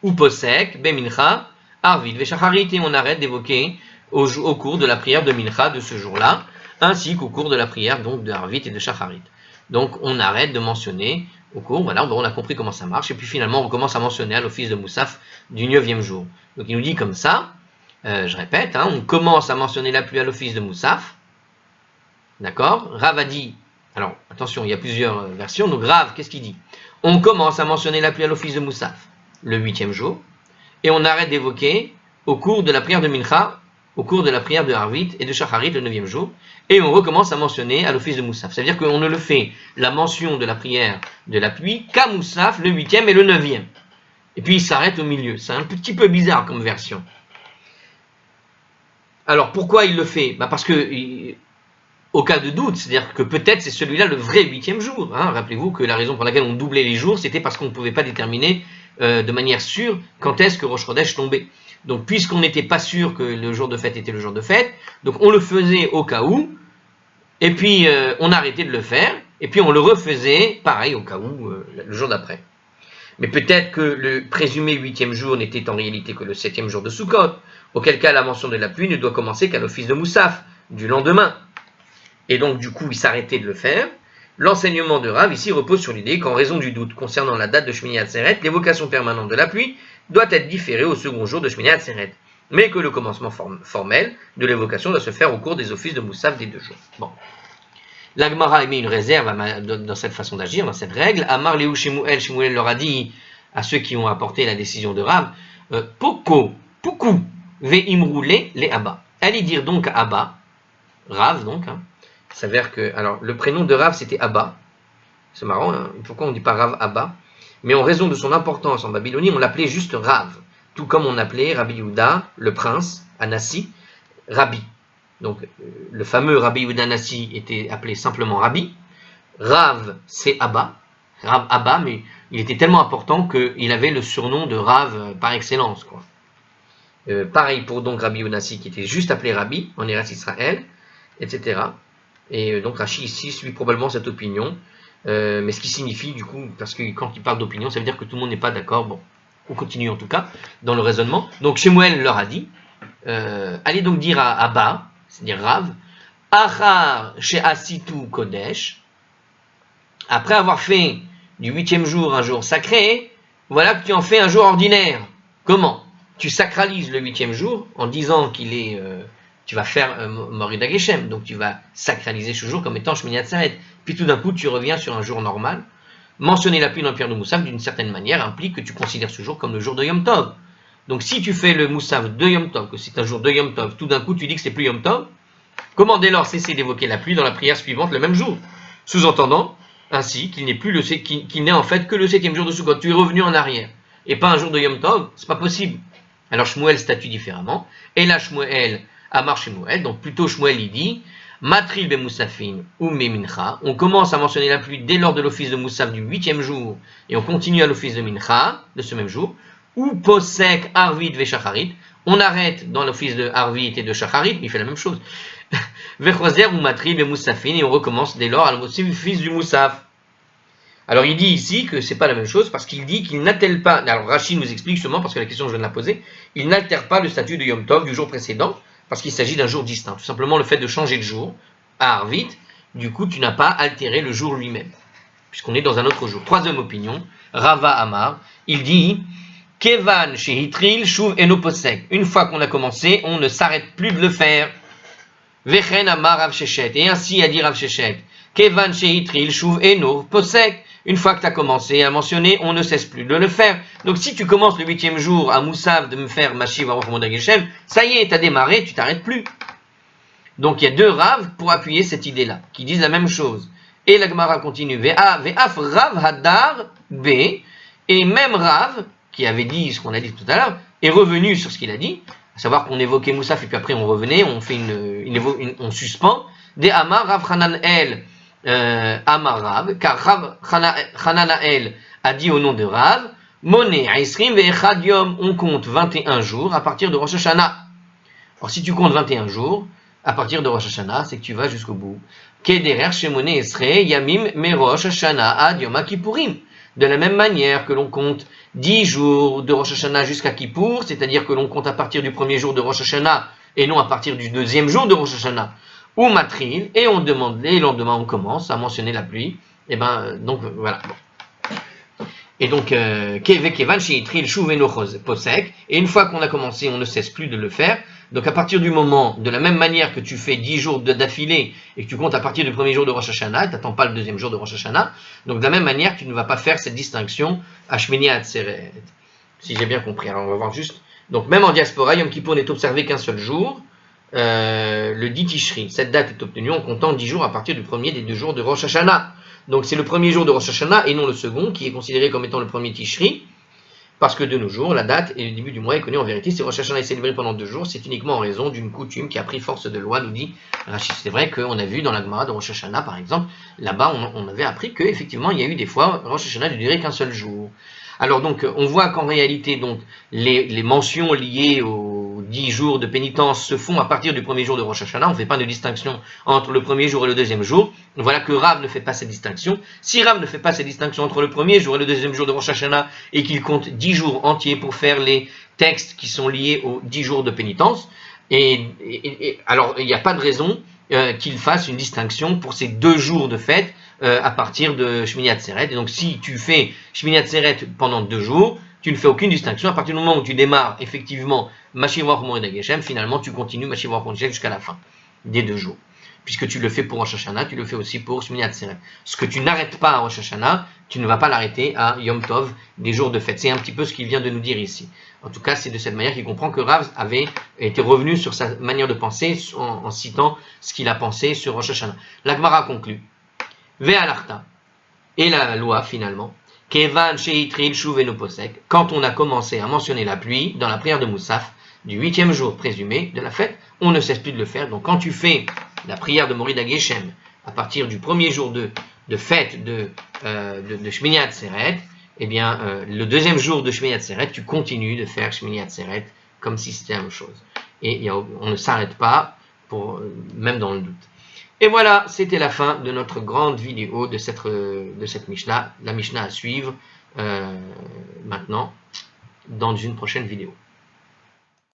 Ou Posek, Bemincha, Arvid, Veshacharit, et on arrête d'évoquer au cours de la prière de Mincha de ce jour-là, ainsi qu'au cours de la prière donc de Arvid et de Shacharit. Donc on arrête de mentionner au cours, voilà, on a compris comment ça marche, et puis finalement on commence à mentionner à l'office de Moussaf du 9e jour. Donc il nous dit comme ça, je répète, on commence à mentionner la pluie à l'office de Moussaf, d'accord? Rav a dit, alors attention, il y a plusieurs versions, donc Rav, qu'est-ce qu'il dit? On commence à mentionner la pluie à l'office de Moussaf le 8e jour, et on arrête d'évoquer au cours de la prière de Mincha, au cours de la prière de Harvit et de Shacharit le 9e jour, et on recommence à mentionner à l'office de Moussaf. C'est-à-dire qu'on ne le fait la mention de la prière de la pluie qu'à Moussaf le 8e et le 9e. Et puis il s'arrête au milieu. C'est un petit peu bizarre comme version. Alors pourquoi il le fait? Parce que au cas de doute, c'est-à-dire que peut-être c'est celui-là le vrai 8e jour. Rappelez-vous que la raison pour laquelle on doublait les jours, c'était parce qu'on ne pouvait pas déterminer de manière sûre quand est-ce que Rosh Chodesh tombait. Donc puisqu'on n'était pas sûr que le jour de fête était le jour de fête, donc on le faisait au cas où, et puis on arrêtait de le faire, et puis on le refaisait pareil au cas où le jour d'après. Mais peut-être que le présumé 8e jour n'était en réalité que le 7e jour de Sukkot, auquel cas la mention de la pluie ne doit commencer qu'à l'office de Moussaf, du lendemain. Et donc du coup il s'arrêtait de le faire, L'enseignement de Rav ici repose sur l'idée qu'en raison du doute concernant la date de Shmini Atzeret, l'évocation permanente de la pluie doit être différée au second jour de Shmini Atzeret, mais que le commencement formel de l'évocation doit se faire au cours des offices de Moussaf des 2 jours. Bon. La Gemara émet une réserve dans cette façon d'agir, dans cette règle. Amar Léou Shemuel, Shemuel leur a dit à ceux qui ont apporté la décision de Rav, Poko, Poukou, Ve Imroulé, les Abba. Allez dire donc à Abba, Rav donc, il s'avère que, alors le prénom de Rav c'était Abba, c'est marrant, pourquoi on ne dit pas Rav Abba, mais en raison de son importance en Babylonie, on l'appelait juste Rav, tout comme on appelait Rabbi Yehuda, le prince, Anassi, Rabbi. Donc, le fameux Rabbi Yehuda Anassi était appelé simplement Rabbi. Rav, c'est Abba. Rav Abba, mais il était tellement important qu'il avait le surnom de Rav par excellence, quoi. Pareil pour donc Rabbi Yehuda Anassi, qui était juste appelé Rabbi, en Eretz Israël, etc. Et donc, Rashi ici suit probablement cette opinion. Mais ce qui signifie, du coup, parce que quand il parle d'opinion, ça veut dire que tout le monde n'est pas d'accord. Bon, on continue en tout cas, dans le raisonnement. Donc, Shemuel leur a dit, allez donc dire à Abba, c'est-à-dire Rav, Achar she'asitu kodesh, après avoir fait du 8e jour un jour sacré, voilà que tu en fais un jour ordinaire. Comment? Tu sacralises le 8e jour en disant qu'il est, tu vas faire Morid HaGeshem, donc tu vas sacraliser ce jour comme étant Shmini Atzeret. Puis tout d'un coup, tu reviens sur un jour normal. Mentionner la pluie dans le Pierre de Moussaf, d'une certaine manière, implique que tu considères ce jour comme le jour de Yom Tov. Donc si tu fais le Moussaf de Yom Tov, que c'est un jour de Yom Tov, tout d'un coup tu dis que c'est plus Yom Tov, comment dès lors cesser d'évoquer la pluie dans la prière suivante le même jour? Sous-entendant ainsi qu'il n'est en fait que le 7e jour de Sukkot. Tu es revenu en arrière, et pas un jour de Yom Tov, c'est pas possible. Alors Shmuel statue différemment, et là Shmuel, Amar Shmuel, donc plutôt Shmuel il dit, Matril be Moussafin ou Mincha, on commence à mentionner la pluie dès lors de l'office de Moussaf du 8e jour, et on continue à l'office de Mincha, de ce même jour, ou Posek, Arvit, ve Shacharit, on arrête dans l'office de Arvit et de Shacharit, mais il fait la même chose, Vechoser ou Matril be Moussafin, et on recommence dès lors à l'office du Moussaf. Alors il dit ici que c'est pas la même chose, parce qu'il dit qu'il n'altère pas, alors Rachid nous explique justement, parce que la question je viens de la poser, il n'altère pas le statut de Yom Tov du jour précédent, parce qu'il s'agit d'un jour distinct. Tout simplement le fait de changer de jour à Arvit, du coup tu n'as pas altéré le jour lui-même, puisqu'on est dans un autre jour. Troisième opinion, Rava Amar, il dit Kevan shehitril shuv eno posek. Une fois qu'on a commencé, on ne s'arrête plus de le faire. Vechen Amar Rav Sheshet. Et ainsi a dit Rav Sheshet Kevan shehitril shuv eno posek. Une fois que tu as commencé à mentionner, on ne cesse plus de le faire. Donc si tu commences le 8e jour à Moussaf de me faire Mashiv Aroch Morid HaGeshem, ça y est, tu as démarré, tu t'arrêtes plus. Donc il y a 2 Rav pour appuyer cette idée-là, qui disent la même chose. Et la Gemara continue, Ve'af Rav Hadar B, et même Rav, qui avait dit ce qu'on a dit tout à l'heure, est revenu sur ce qu'il a dit, à savoir qu'on évoquait Moussaf et puis après on revenait, on fait on suspend, des Amar Rav Hananel, Amar Rav, car Hananael a dit au nom de Rav, Moné Aisrim ve'echad yom, on compte 21 jours à partir de Rosh Hashanah. Alors si tu comptes 21 jours à partir de Rosh Hashanah, c'est que tu vas jusqu'au bout. Kederer shemoné esre yamim me Rosh Hashanah ad Yom Kippourim. De la même manière que l'on compte 10 jours de Rosh Hashanah jusqu'à Kippour, c'est-à-dire que l'on compte à partir du premier jour de Rosh Hashanah et non à partir du 2e jour de Rosh Hashanah. Ou matril, et on demande, les lendemains on commence à mentionner la pluie, et donc voilà. Et donc, kevan sheitril shuveno posek, et une fois qu'on a commencé, on ne cesse plus de le faire. Donc à partir du moment, de la même manière que tu fais 10 jours d'affilée, et que tu comptes à partir du premier jour de Rosh Hashanah, tu n'attends pas le 2e jour de Rosh Hashanah, donc de la même manière, tu ne vas pas faire cette distinction à Shmini Atzeret. Si j'ai bien compris, alors on va voir juste. Donc même en diaspora, Yom Kippour n'est observé qu'un seul jour, le 10 Tishri. Cette date est obtenue en comptant 10 jours à partir du premier des 2 jours de Rosh Hashanah. Donc c'est le premier jour de Rosh Hashanah et non le second qui est considéré comme étant le premier Tishri, parce que de nos jours, la date et le début du mois est connu en vérité. Si Rosh Hashanah est célébré pendant 2 jours, c'est uniquement en raison d'une coutume qui a pris force de loi, nous dit Rachid. C'est vrai qu'on a vu dans la Gemara de Rosh Hashanah, par exemple, là-bas on avait appris qu'effectivement il y a eu des fois Rosh Hashanah ne durait qu'un seul jour. Alors donc, on voit qu'en réalité, donc, les mentions liées aux 10 jours de pénitence se font à partir du premier jour de Rosh Hashanah. On ne fait pas de distinction entre le premier jour et le 2e jour. Voilà que Rav ne fait pas cette distinction. Si Rav ne fait pas cette distinction entre le premier jour et le 2e jour de Rosh Hashanah et qu'il compte 10 jours entiers pour faire les textes qui sont liés aux 10 jours de pénitence, alors il n'y a pas de raison qu'il fasse une distinction pour ces 2 jours de fête à partir de Shmini Atzeret. Et donc si tu fais Shmini Atzeret pendant 2 jours, tu ne fais aucune distinction. À partir du moment où tu démarres effectivement Mashiach Moed HaGeshem, finalement tu continues Mashiach Moed HaGeshem jusqu'à la fin des 2 jours. Puisque tu le fais pour Rosh Hashanah, tu le fais aussi pour Shmini Atzeret. Ce que tu n'arrêtes pas à Rosh Hashanah, tu ne vas pas l'arrêter à Yom Tov, des jours de fête. C'est un petit peu ce qu'il vient de nous dire ici. En tout cas, c'est de cette manière qu'il comprend que Rav avait été revenu sur sa manière de penser en citant ce qu'il a pensé sur Rosh Hashanah. La Gemara conclut. Ve'alarta. Et la loi finalement. Kevan sheitril shuvenu posek. Quand on a commencé à mentionner la pluie dans la prière de Moussaf, du 8e jour présumé de la fête, on ne cesse plus de le faire. Donc quand tu fais la prière de Morid HaGeshem à partir du premier jour de fête de Shmini Atzeret, eh bien, le 2e jour de Shmini Atzeret, tu continues de faire Shmini Atzeret comme si c'était la même chose. Et on ne s'arrête pas, même dans le doute. Et voilà, c'était la fin de notre grande vidéo de cette Mishnah. La Mishnah à suivre maintenant dans une prochaine vidéo.